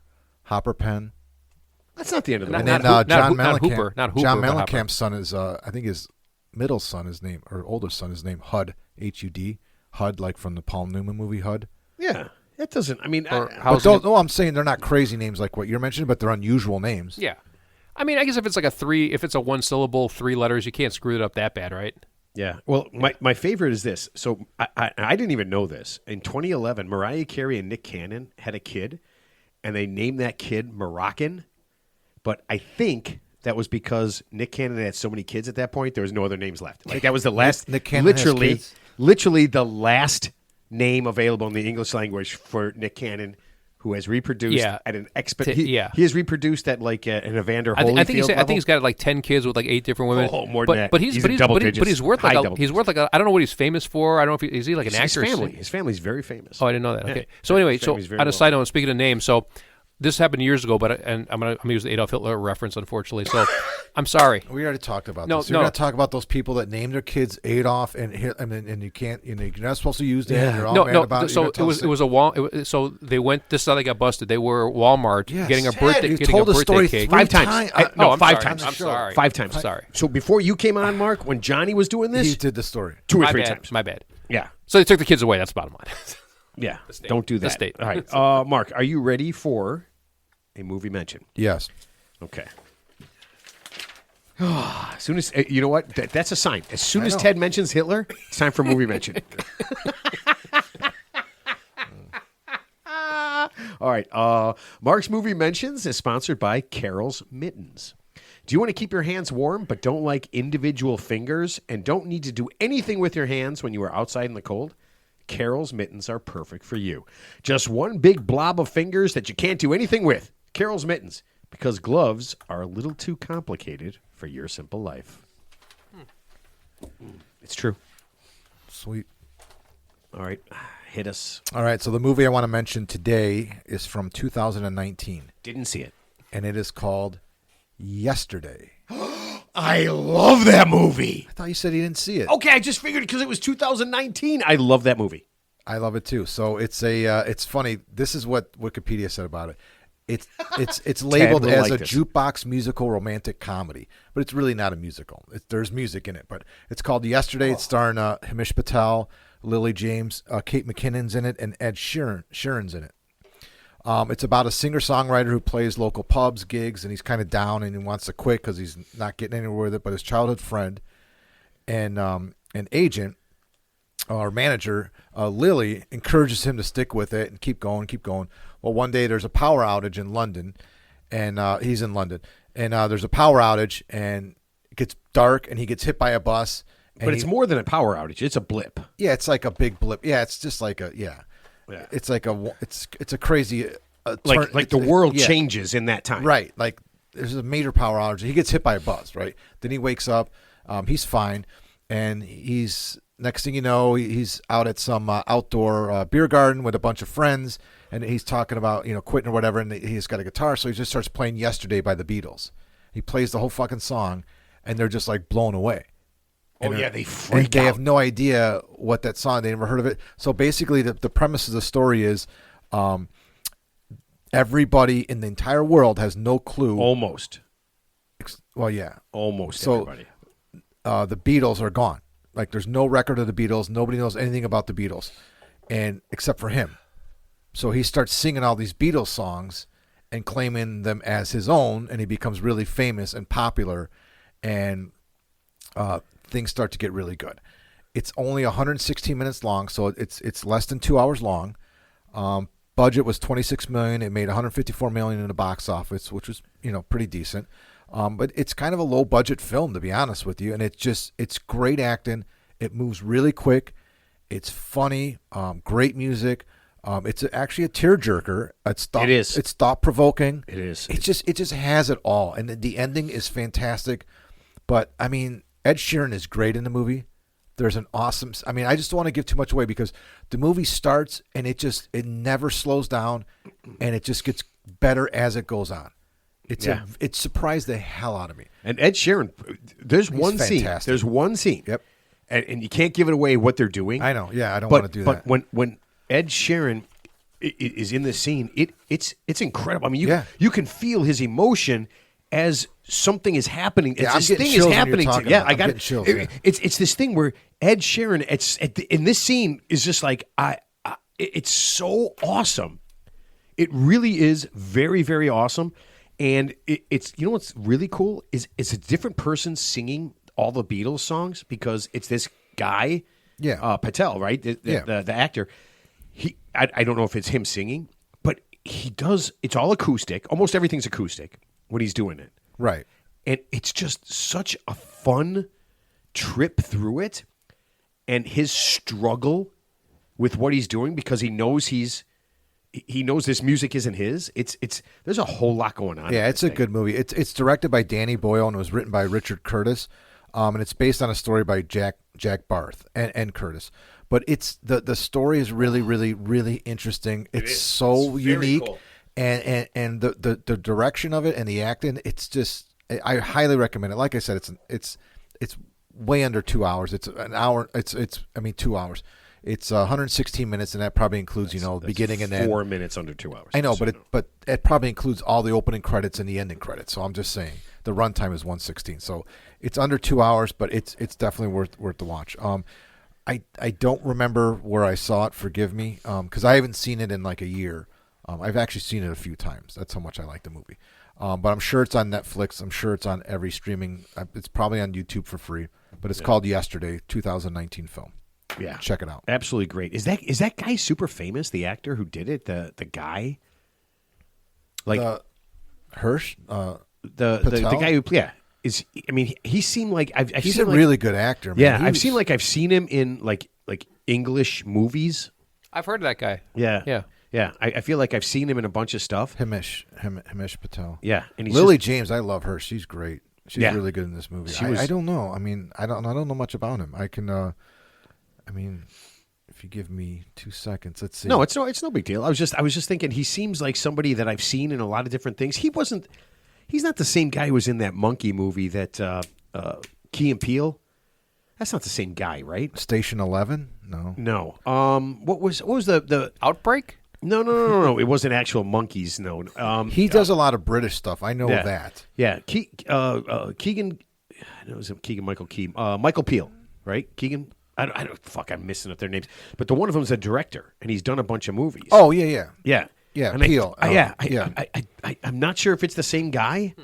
Penn. That's not the end of the And world. then John not Mellencamp. Hooper, not Hooper, John but Hopper. Mellencamp's son is, I think his middle son is named, or oldest son is named Hud, H-U-D. Hud, like from the Paul Newman movie Hud. Yeah. That doesn't, I mean... I'm saying they're not crazy names like what you're mentioning, but they're unusual names. Yeah. I mean, I guess if it's a one syllable, 3 letters, you can't screw it up that bad, right? Yeah. Well, my favorite is this. So I didn't even know this. In 2011, Mariah Carey and Nick Cannon had a kid, and they named that kid Moroccan. But I think that was because Nick Cannon had so many kids at that point, there was no other names left. Like that was the last, Nick Cannon literally the last name available in the English language for Nick Cannon, who has reproduced at an he has reproduced at like an Evander Holyfield I think level. he's got like 10 kids with like 8 different women. Oh, more than that. But he's worth like I don't know what he's famous for. I don't know if is he like an actor. His family's very famous. Oh, I didn't know that. Okay. So anyway, on a side note, speaking of names, so this happened years ago, but I'm gonna use the Adolf Hitler reference, unfortunately. So I'm sorry. We already talked about this. You're gonna talk about those people that named their kids Adolf, and you can't, you're not supposed to use that. Yeah. You're all mad about it. So it was a wall. So they went. This is how they got busted. They were at Walmart getting a birthday cake 5 times. No, 5 times. I'm sorry. 5 times. I'm sorry. So before you came on, Mark, when Johnny was doing this, he did the story 2 or 3 times. My bad. Yeah. So they took the kids away. That's the bottom line. Yeah. Don't do that. The state. All right. Mark, are you ready for a movie mention? Yes. Okay. As soon as you know what, that's a sign. As soon as Ted mentions Hitler, it's time for movie mention. All right. Mark's movie mentions is sponsored by Carol's Mittens. Do you want to keep your hands warm but don't like individual fingers and don't need to do anything with your hands when you are outside in the cold? Carol's Mittens are perfect for you. Just one big blob of fingers that you can't do anything with. Carol's Mittens. Because gloves are a little too complicated for your simple life. It's true. Sweet. All right. Hit us. All right, so the movie I want to mention today is from 2019, Didn't see it. and it is called Yesterday. I love that movie. I thought you said you didn't see it. Okay, I just figured because it was 2019. I love that movie. I love it too. So it's funny. This is what Wikipedia said about it. It's labeled will as like a this. jukebox musical romantic comedy, but it's really not a musical. There's music in it, but it's called Yesterday. It's starring Himesh Patel, Lily James, Kate McKinnon's in it, and Ed Sheeran's in it. It's about a singer-songwriter who plays local pubs, gigs, and he's kind of down and he wants to quit because he's not getting anywhere with it. But his childhood friend and an agent or manager, Lily, encourages him to stick with it and keep going. Well, one day there's a power outage in London, and he's in London, and there's a power outage, and it gets dark, and he gets hit by a bus. But it's more than a power outage. It's a blip. Yeah, it's like a big blip. Yeah, it's just like Yeah. It's like it's a crazy Like the world changes in that time. Right. Like there's a major power outage. He gets hit by a bus, right? Then he wakes up. He's fine, and he's next thing you know, he's out at some outdoor beer garden with a bunch of friends, and he's talking about quitting or whatever. And he's got a guitar, so he just starts playing "Yesterday" by the Beatles. He plays the whole fucking song, and they're just like blown away. Oh, yeah, they freak and they out. have no idea what that song. They never heard of it. So basically, the premise of the story is everybody in the entire world has no clue. Almost. Well, yeah. Almost So, everybody. The Beatles are gone. Like, there's no record of the Beatles. Nobody knows anything about the Beatles, and except for him. So he starts singing all these Beatles songs and claiming them as his own, and he becomes really famous and popular, and things start to get really good. It's only 116 minutes long, so it's less than 2 hours long. Budget was $26 million. It made $154 million in the box office, which was pretty decent. But it's kind of a low budget film, to be honest with you, and it's great acting. It moves really quick. It's funny. Great music. It's actually a tearjerker. It is. It's thought provoking. It is. It just has it all, and the ending is fantastic. But I mean, Ed Sheeran is great in the movie. There's an awesome. I mean, I just don't want to give too much away because the movie starts and it never slows down, and it just gets better as it goes on. It surprised the hell out of me. And Ed Sheeran, there's one scene. Yep. And you can't give it away what they're doing. I know. Yeah, I don't want to do that. But when Ed Sheeran is in the scene, it's incredible. I mean, you can feel his emotion as something is happening. Yeah, this thing is happening to yeah, I got getting chills. It's this thing where Ed Sheeran in this scene is just like it's so awesome. It really is very, very awesome. And it's what's really cool is it's a different person singing all the Beatles songs because it's this guy, Patel, right? The actor. I don't know if it's him singing, but he does. It's all acoustic. Almost everything's acoustic when he's doing it. Right. And it's just such a fun trip through it, and his struggle with what he's doing because he knows this music isn't his. There's a whole lot going on. Yeah, it's a good movie. It's directed by Danny Boyle and it was written by Richard Curtis, and it's based on a story by Jack Barth and Curtis. But it's the story is really, really, really interesting. It's so unique, cool. and the direction of it and the acting. It's just I highly recommend it. Like I said, it's way under 2 hours. It's an hour. It's 2 hours. It's 116 minutes, and that probably includes the beginning and end. 4 minutes under 2 hours. I know, but it probably includes all the opening credits and the ending credits. So I'm just saying the runtime is 116. So it's under 2 hours, but it's definitely worth the watch. I don't remember where I saw it. Forgive me, because I haven't seen it in like a year. I've actually seen it a few times. That's how much I like the movie. But I'm sure it's on Netflix. I'm sure it's on every streaming. It's probably on YouTube for free. But it's called Yesterday, 2019 film. Yeah, check it out. Absolutely great. Is that guy super famous? The actor who did it, the guy, like Hirsch, the guy who is. I mean, he seemed like he's a really good actor. Man. Yeah, I've seen him in like English movies. I've heard of that guy. Yeah, yeah. Yeah, I feel like I've seen him in a bunch of stuff. Hamish Patel. Yeah, and he's Lily James, I love her. She's great. She's Yeah. really good in this movie. She was- I don't know. I mean, I don't know much about him. I can. If you give me 2 seconds, let's see. No, it's no big deal. I was just thinking he seems like somebody that I've seen in a lot of different things. He's not the same guy who was in that monkey movie that Key and Peele. That's not the same guy, right? Station 11. No. No. What was the Outbreak? No. It wasn't actual monkeys. No. He does a lot of British stuff. I know Yeah. that. Yeah. Keegan. It was Keegan Michael Key. Michael Peele, right? Keegan. I don't. Fuck. I'm missing up their names. But the one of them's a director, and he's done a bunch of movies. Oh yeah. Yeah. Yeah, And Peele. I'm not sure if it's the same guy.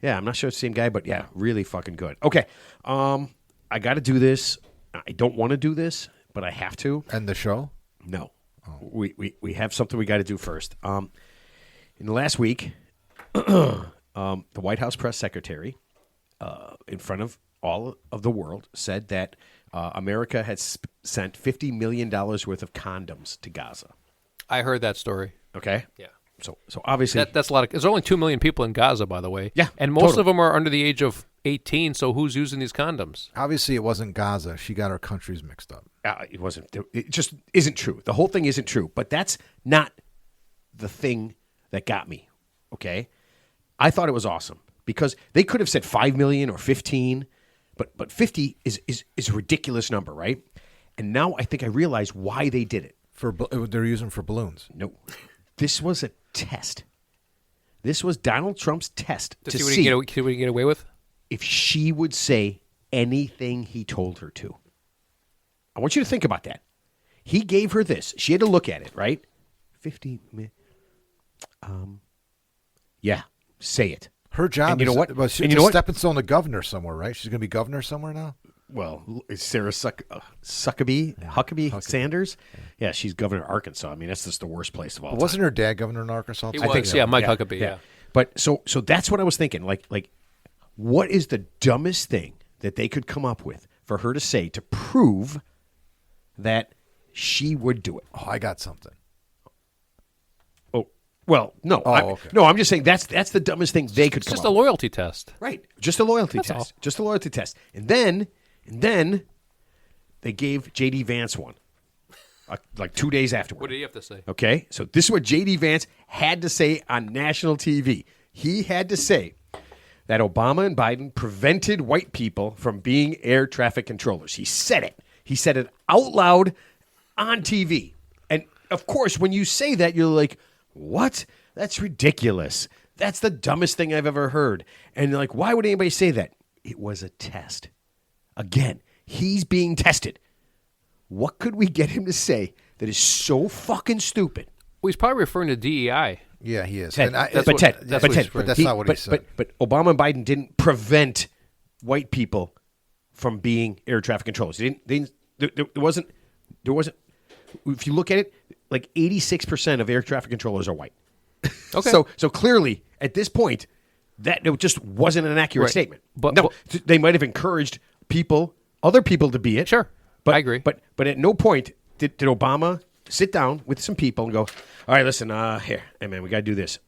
Yeah, I'm not sure it's the same guy, but yeah, really fucking good. Okay. I got to do this. I don't want to do this, but I have to. And the show? No. We have something we got to do first. In the last week, the White House press secretary, in front of all of the world, said that America had sent $50 million worth of condoms to Gaza. I heard that story. Okay? Yeah. So obviously... That's a lot. There's only 2 million people in Gaza, by the way. Yeah, and most totally. of them are under the age of 18. So who's using these condoms? Obviously, it wasn't Gaza. She got her countries mixed up. It wasn't. It just isn't true. The whole thing isn't true. But that's not the thing that got me. Okay, I thought it was awesome because they could have said 5 million or 15, but 50 is a ridiculous number, right? And now I think I realize why they did it. They're using for balloons. No, this was a test. This was Donald Trump's test to See see what he can get away with. if she would say anything he told her to. I want you to think about that. He gave her this. She had to look at it, right? 50 minutes. Yeah, say it. Her job And you know is, what? Well, she's And you know what? stepping stone to governor somewhere, right? She's going to be governor somewhere now? Well, is Sarah Huckabee Sanders? Yeah, she's governor of Arkansas. I mean, that's just the worst place of all time. Wasn't her dad governor in Arkansas? He too? was, yeah, Mike Huckabee, yeah. But so that's what I was thinking. Like, what is the dumbest thing that they could come up with for her to say to prove that she would do it? Oh, I got something. Oh, well, no. Okay. No, I'm just saying that's the dumbest thing they could It's come just up a with. loyalty test. Right. Just a loyalty That's test. all. Just a loyalty test. And then they gave J.D. Vance one, like 2 days afterward. What did he have to say? Okay, so this is what J.D. Vance had to say on national TV. He had to say that Obama and Biden prevented white people from being air traffic controllers. He said it. He said it out loud on TV. And, of course, when you say that, you're like, what? That's ridiculous. That's the dumbest thing I've ever heard. And you're like, why would anybody say that? It was a test. Again, he's being tested. What could we get him to say that is so fucking stupid? Well, he's probably referring to DEI. Yeah, he is. Ted, And I- but Ted, that's but what Ted, he's- but that's not what he said. But Obama and Biden didn't prevent white people from being air traffic controllers. There wasn't. If you look at it, like 86% of air traffic controllers are white. Okay. So clearly, at this point, that it just wasn't an accurate Right. statement. But- no, they might have encouraged other people to be it. Sure. But, I agree. But at no point did Obama sit down with some people and go, all right, listen, hey man, we got to do this.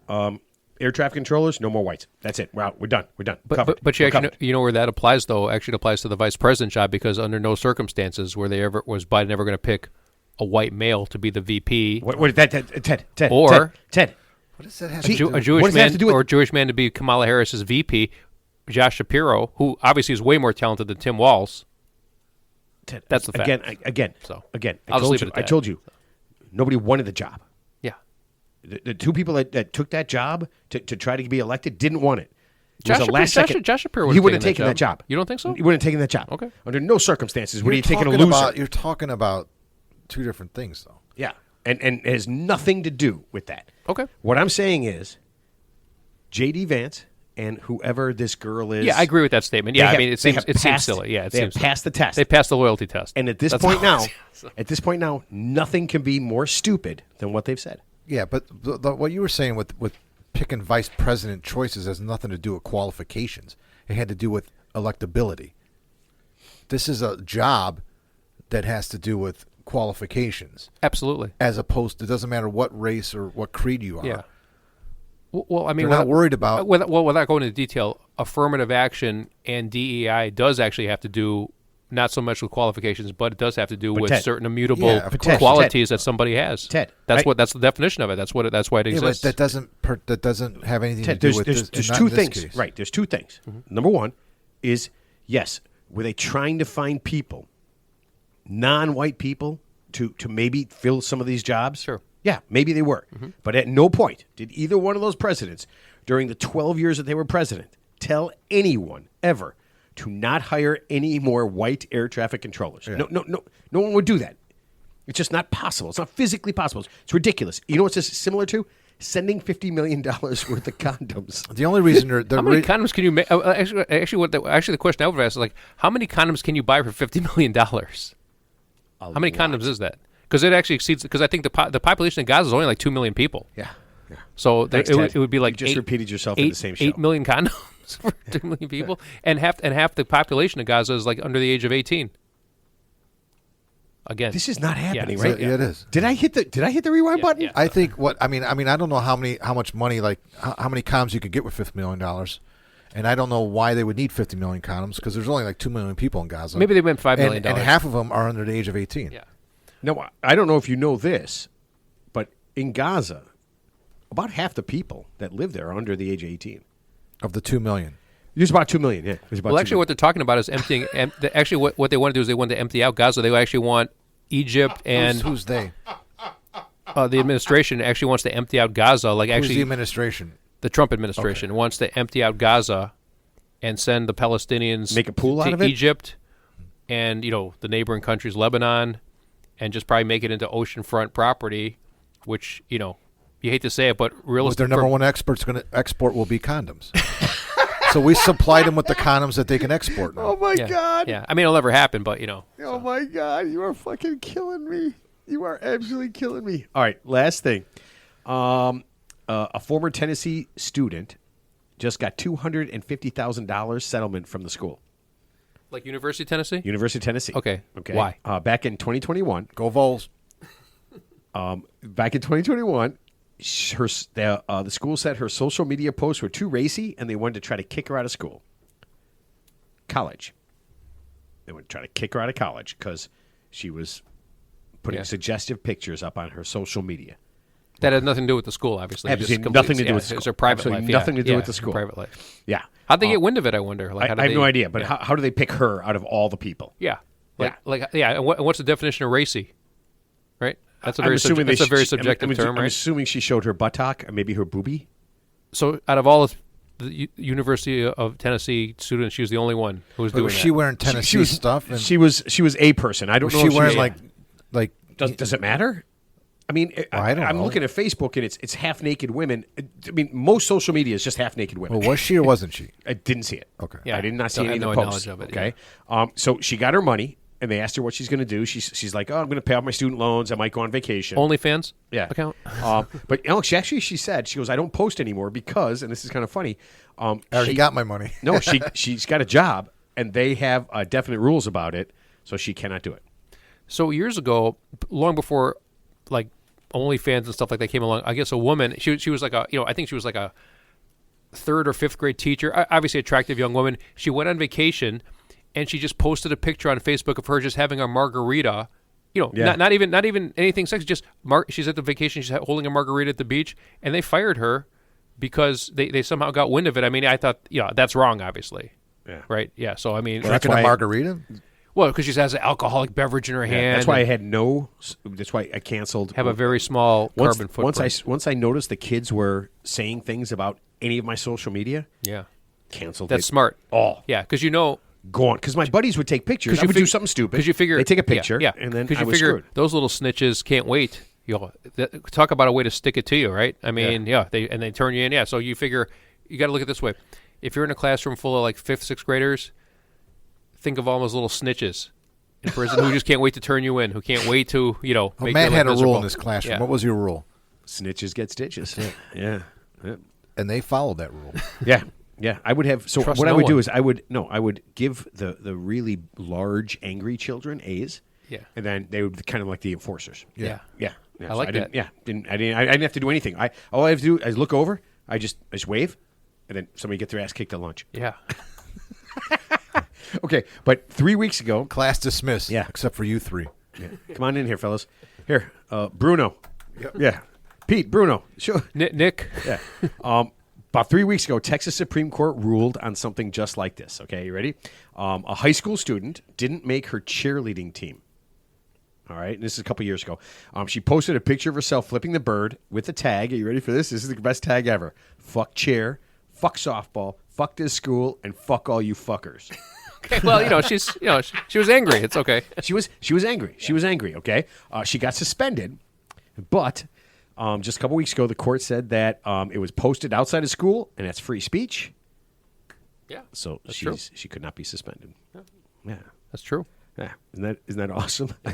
Air traffic controllers, no more whites. That's it. We're out. We're done. Covered. But you We're actually covered. you know where that applies though. Actually, it applies to the vice president job because under no circumstances was Biden ever going to pick a white male to be the VP What Ted? Or- Ted. What does that have a, to do a with- Jewish what does that have man to do with- or a Jewish man to be Kamala Harris's VP. Josh Shapiro, who obviously is way more talented than Tim Walz. Ted, That's the fact. Again. So, Again, I'll just leave it at I that. told you, nobody wanted the job. Yeah. The two people that took that job to try to be elected didn't want it. It was Josh a last Shapiro- second. Josh Shapiro He wouldn't wouldn't have taken that job. You don't think so? He wouldn't have taken that job. Okay. Under no circumstances would he You're have taken a talking loser. about- You're talking about two different things, though. Yeah. And it has nothing to do with that. Okay. What I'm saying is J.D. Vance and whoever this girl is. Yeah, I agree with that statement. Yeah, they I have- mean, they have seems passed- silly. Yeah, it they seems have passed the test. They passed the loyalty test. And at this That's point all. now, nothing can be more stupid than what they've said. Yeah, but what you were saying with picking vice president choices has nothing to do with qualifications. It had to do with electability. This is a job that has to do with qualifications, Absolutely. as opposed to, it doesn't matter what race or what creed you are. Yeah. Well, I mean, They're not worried about. without going into detail, affirmative action and DEI does actually have to do not so much with qualifications, but it does have to do with Ted, certain immutable Yeah, of course. qualities that somebody has. Ted, that's the definition of it. That's why it Yeah, exists. but that doesn't have anything Ted, to do with there's this. Not two in this things. case. Right. There's two things. Number one is, yes, were they trying to find people, non-white people, to maybe fill some of these jobs? Sure. Yeah, maybe they were. But at no point did either one of those presidents, during the 12 years that they were president, tell anyone ever to not hire any more white air traffic controllers. Yeah. No one would do that. It's just not possible. It's not physically possible. It's ridiculous. You know what's this similar to? Sending $50 million worth of condoms. The only reason they're How many condoms can you make? Actually, the question I would ask is like, how many condoms can you buy for $50 million? How many condoms is that? Because it actually exceeds. Because I think the population of Gaza is only like 2 million people. Yeah. So Thanks, it Ted. would be like You just repeated yourself in the same show. 8 million condoms for 2 million people, and half the population of Gaza is like under the age of 18. Again, This is not happening, Yeah, right? Yeah, it is. Did I hit the rewind button? yeah. I think I don't know how much money, like how many condoms you could get with $50 million, and I don't know why they would need 50 million condoms, because there's only like 2 million people in Gaza. maybe they went $5 million. and half of them are under the age of 18. Yeah. No, I don't know if you know this, but in Gaza, about half the people that live there are under the age of 18. Of the 2 million. There's about 2 million, yeah. There's about Well, 2 actually, what they're talking about is emptying. Actually, what they want to do is they want to empty out Gaza. They actually want Egypt and Who's they? the administration actually wants to empty out Gaza. Like Who's the actually, administration? the Trump administration wants to empty out Gaza and send the Palestinians Make a pool to out of it? Egypt and the neighboring countries, Lebanon, and just probably make it into oceanfront property, which you hate to say it, but Their realistic. number one export's going to export will be condoms. So we supplied them with the condoms that they can export now. Oh, my Yeah, God. yeah. I mean, it'll never happen, but Oh, my God. You are fucking killing me. You are absolutely killing me. All right, last thing. A former Tennessee student just got $250,000 settlement from the school. like University of Tennessee. University of Tennessee. Okay. Okay. Why? Back in 2021. Go Vols. Back in 2021, the school said her social media posts were too racy, and they wanted to try to kick her out of school. College. They would try to kick her out of college because she was putting suggestive pictures up on her social media. That had nothing to do with the school, obviously. Absolutely Just nothing to do with It's school. her private Absolutely life. nothing to do Yeah, with the school. Private life. Yeah. How'd they get wind of it? I wonder. Like, how did I have they, no idea, but how do they pick her out of all the people? Yeah. Yeah. And what's the definition of racy? Right. That's a I'm very assuming that's a very I'm subjective term, I'm right? assuming she showed her buttock or maybe her boobie. So, out of all of the University of Tennessee students, she was the only one who was doing Was that. she wearing Tennessee stuff? And She was a person. I don't was know she if wearing was- like Does it matter? I mean, I don't I'm know. looking at Facebook and it's half naked women. I mean, most social media is just half naked women. Well, was she or wasn't she? I didn't see it. Okay. Yeah. I did not see Don't any have of no the posts. knowledge of it, Okay. So she got her money, and they asked her what she's going to do. She's like, "Oh, I'm going to pay off my student loans. I might go on vacation." OnlyFans Yeah. account? But Alex, she said, she goes, "I don't post anymore because," and this is kind of funny. I already got my money. No, she's got a job, and they have definite rules about it, so she cannot do it. So years ago, long before like OnlyFans and stuff like that came along, I guess a woman, she was like I think she was like a 3rd or 5th grade teacher, obviously attractive young woman. She went on vacation, and she just posted a picture on Facebook of her just having a margarita. Yeah. Not even anything sexy. Just she's at the vacation. She's holding a margarita at the beach, and they fired her because they somehow got wind of it. I mean, I thought that's wrong, obviously. Yeah. Right. Yeah. So I mean, Drinking a margarita? well, because she has an alcoholic beverage in her hand. That's why I had that's why I canceled. have a very small carbon footprint. Once I noticed the kids were saying things about any of my social media, Yeah. canceled. That's it. smart. Oh, Yeah, because gone. Because my buddies would take pictures. I would do something stupid. Because you figure they take a picture, yeah, and then because I you was figure screwed. those little snitches can't wait. Talk about a way to stick it to you, right? I mean, they turn you in. Yeah, so you figure you got to look at it this way: if you're in a classroom full of like 5th, 6th graders, think of all those little snitches in prison who just can't wait to turn you in, who can't wait to make Well, your Matt life had a rule miserable. in this classroom. Yeah. What was your rule? Snitches get stitches. Yeah. And they followed that rule. Yeah. I would have. So Trust what no I would do one. is I would give the really large angry children A's. Yeah. And then they would be kind of like the enforcers. Yeah. Yeah. I like that. I didn't have to do anything. All I have to do is look over. I just wave, and then somebody gets their ass kicked at lunch. Yeah. Okay, but 3 weeks ago, Class dismissed. Yeah. Except for you three. come on in here, fellas. Here, Bruno. Yep. Yeah, Pete, Bruno. Sure. Nick. Yeah. About 3 weeks ago, Texas Supreme Court ruled on something just like this. Okay, you ready? A high school student didn't make her cheerleading team. All right, and this is a couple years ago. She posted a picture of herself flipping the bird with the tag. Are you ready for this? This is the best tag ever. Fuck chair, fuck softball, fuck this school, and fuck all you fuckers. Okay, well, she was angry. It's okay. She was angry. She was angry. Okay, she got suspended, but just a couple weeks ago, the court said that it was posted outside of school, and that's free speech. Yeah. So true. she could not be suspended. Yeah, That's true. yeah. Isn't that awesome? I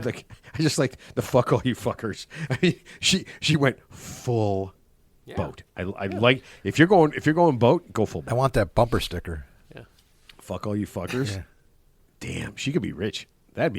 just like the fuck all you fuckers. I mean, she went full boat. I like if you're going boat, go full boat. I want that bumper sticker. Fuck all you fuckers. Yeah. Damn, she could be rich. That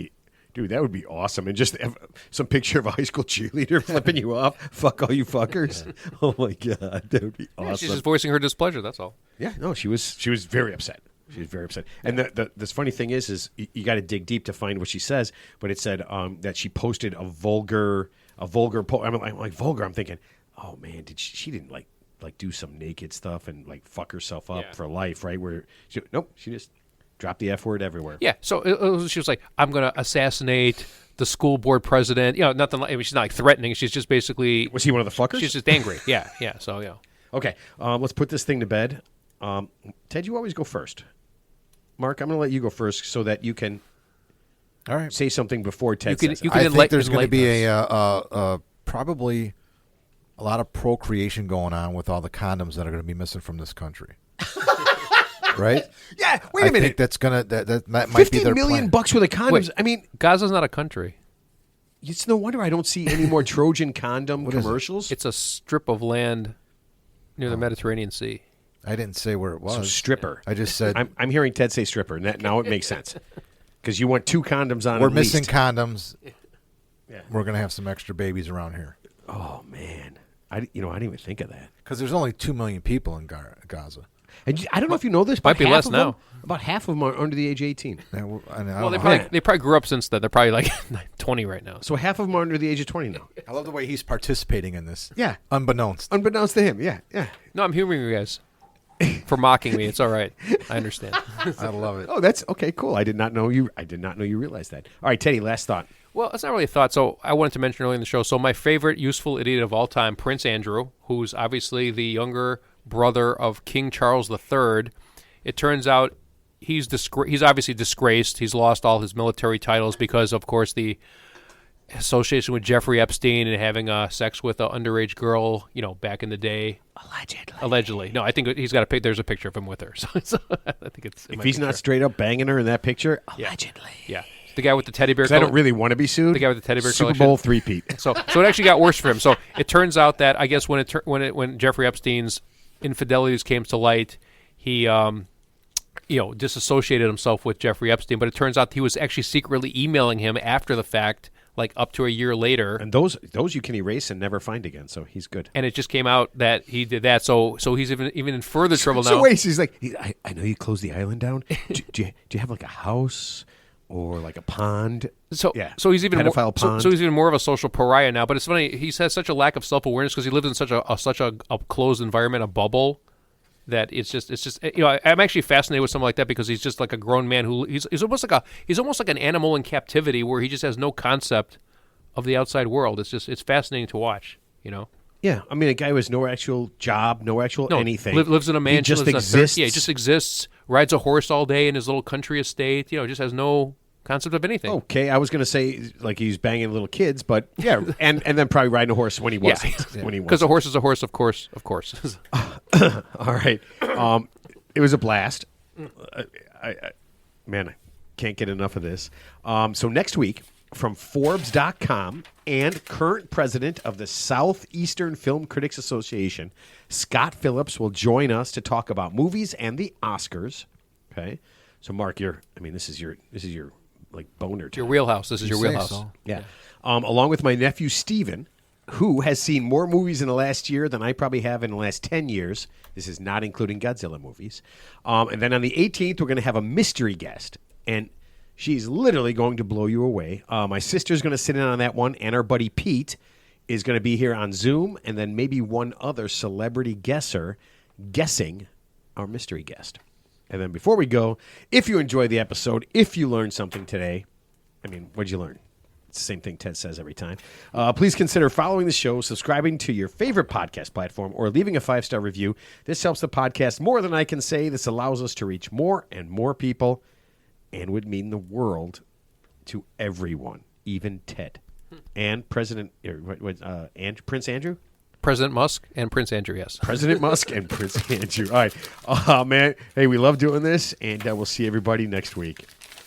would be awesome. And just have some picture of a high school cheerleader flipping you off. Fuck all you fuckers. Oh my god, that would be awesome. She's just voicing her displeasure. That's all. Yeah, no, she was very upset. She was very upset. And this funny thing is you got to dig deep to find what she says. But it said that she posted a vulgar post. I'm like vulgar. I'm thinking, oh man, she didn't like do some naked stuff and like fuck herself up for life, right? Where she just dropped the F word everywhere. Yeah. So she was like, "I'm going to assassinate the school board president." Nothing like. I mean, she's not like threatening. She's just basically. Was he one of the fuckers? She's just angry. Yeah. Yeah. So yeah. Okay, let's put this thing to bed. Ted, you always go first. Mark, I'm going to let you go first so that you can All right. say something before Ted You can- says you it. can I think there's going to enlighten be probably a lot of procreation going on with all the condoms that are going to be missing from this country. Right? Yeah, wait I a minute. think that's gonna that might be $50 their million plan. bucks worth of condoms. Wait. I mean, Gaza's not a country. it's no wonder I don't see any more Trojan condom What is it? commercials. It's a strip of land near the Mediterranean Sea. I didn't say where it was. So stripper. I just said I'm hearing Ted say stripper, and now it makes sense because you want 2 condoms on. we're at missing least. condoms. Yeah. We're gonna have some extra babies around here Oh man, I didn't even think of that. because there's only 2 million people in Gaza. And I don't know if you know this, Might but be half less of now. them, about half of them are under the age of 18. And I don't Well, know. they probably grew up since then. They're probably like 20 right now. So half of them are under the age of 20 now. I love the way he's participating in this. Yeah. Unbeknownst. Unbeknownst to him, yeah. No, I'm humoring you guys for mocking me. It's all right. I understand. I love it. Oh, that's okay. Cool. I did not know you realized that. All right, Teddy. Last thought. Well, it's not really a thought. So I wanted to mention earlier in the show. So my favorite useful idiot of all time, Prince Andrew, who's obviously the younger brother of King Charles III. It turns out he's obviously disgraced. He's lost all his military titles because, of course, the association with Jeffrey Epstein and having sex with an underage girl, back in the day. Allegedly. No, I think he's got a pic. There's a picture of him with her. So I think it's. If he's not straight up banging her in that picture, allegedly. Yeah. The guy with the teddy bear. I don't really want to be sued. The guy with the teddy bear Super collection. Bowl three-peat. So it actually got worse for him. So it turns out that I guess when Jeffrey Epstein's infidelities came to light, he disassociated himself with Jeffrey Epstein. But it turns out he was actually secretly emailing him after the fact, like up to a year later. And those you can erase and never find again. So he's good. And it just came out that he did that. So he's even in further trouble now. So wait, he's like, I know you closed the island down. do you have like a house or like a pond? So yeah. So he's even pedophile more, pond. so he's even more of a social pariah now. But it's funny, he has such a lack of self-awareness because he lived in such a closed environment, a bubble, that it's just I'm actually fascinated with something like that because he's just like a grown man who he's almost like an animal in captivity where he just has no concept of the outside world. It's fascinating to watch. Yeah, I mean, a guy who has no actual job, no actual anything. Lives in a mansion. He just lives on exists. he just exists. Rides a horse all day in his little country estate. Just has no concept of anything. Okay, I was going to say like he's banging little kids, but yeah, and then probably riding a horse when he wasn't. When he wasn't. Because a horse is a horse, of course. All right, it was a blast. I can't get enough of this. So next week, from Forbes.com and current president of the Southeastern Film Critics Association, Scott Phillips will join us to talk about movies and the Oscars. Okay, so Mark, this is your like boner time. Your wheelhouse. This is your say wheelhouse. so. Yeah. Along with my nephew, Steven, who has seen more movies in the last year than I probably have in the last 10 years. This is not including Godzilla movies. And then on the 18th, we're going to have a mystery guest. And she's literally going to blow you away. My sister's going to sit in on that one, and our buddy Pete is going to be here on Zoom, and then maybe one other celebrity guesser guessing our mystery guest. And then before we go, if you enjoyed the episode, if you learned something today, I mean, what'd you learn? It's the same thing Ted says every time. Please consider following the show, subscribing to your favorite podcast platform, or leaving a 5-star review. This helps the podcast more than I can say. This allows us to reach more and more people and would mean the world to everyone, even Ted. And President, Prince Andrew? President Musk and Prince Andrew, yes. President Musk and Prince Andrew. All right. Oh, man. Hey, we love doing this, and we'll see everybody next week.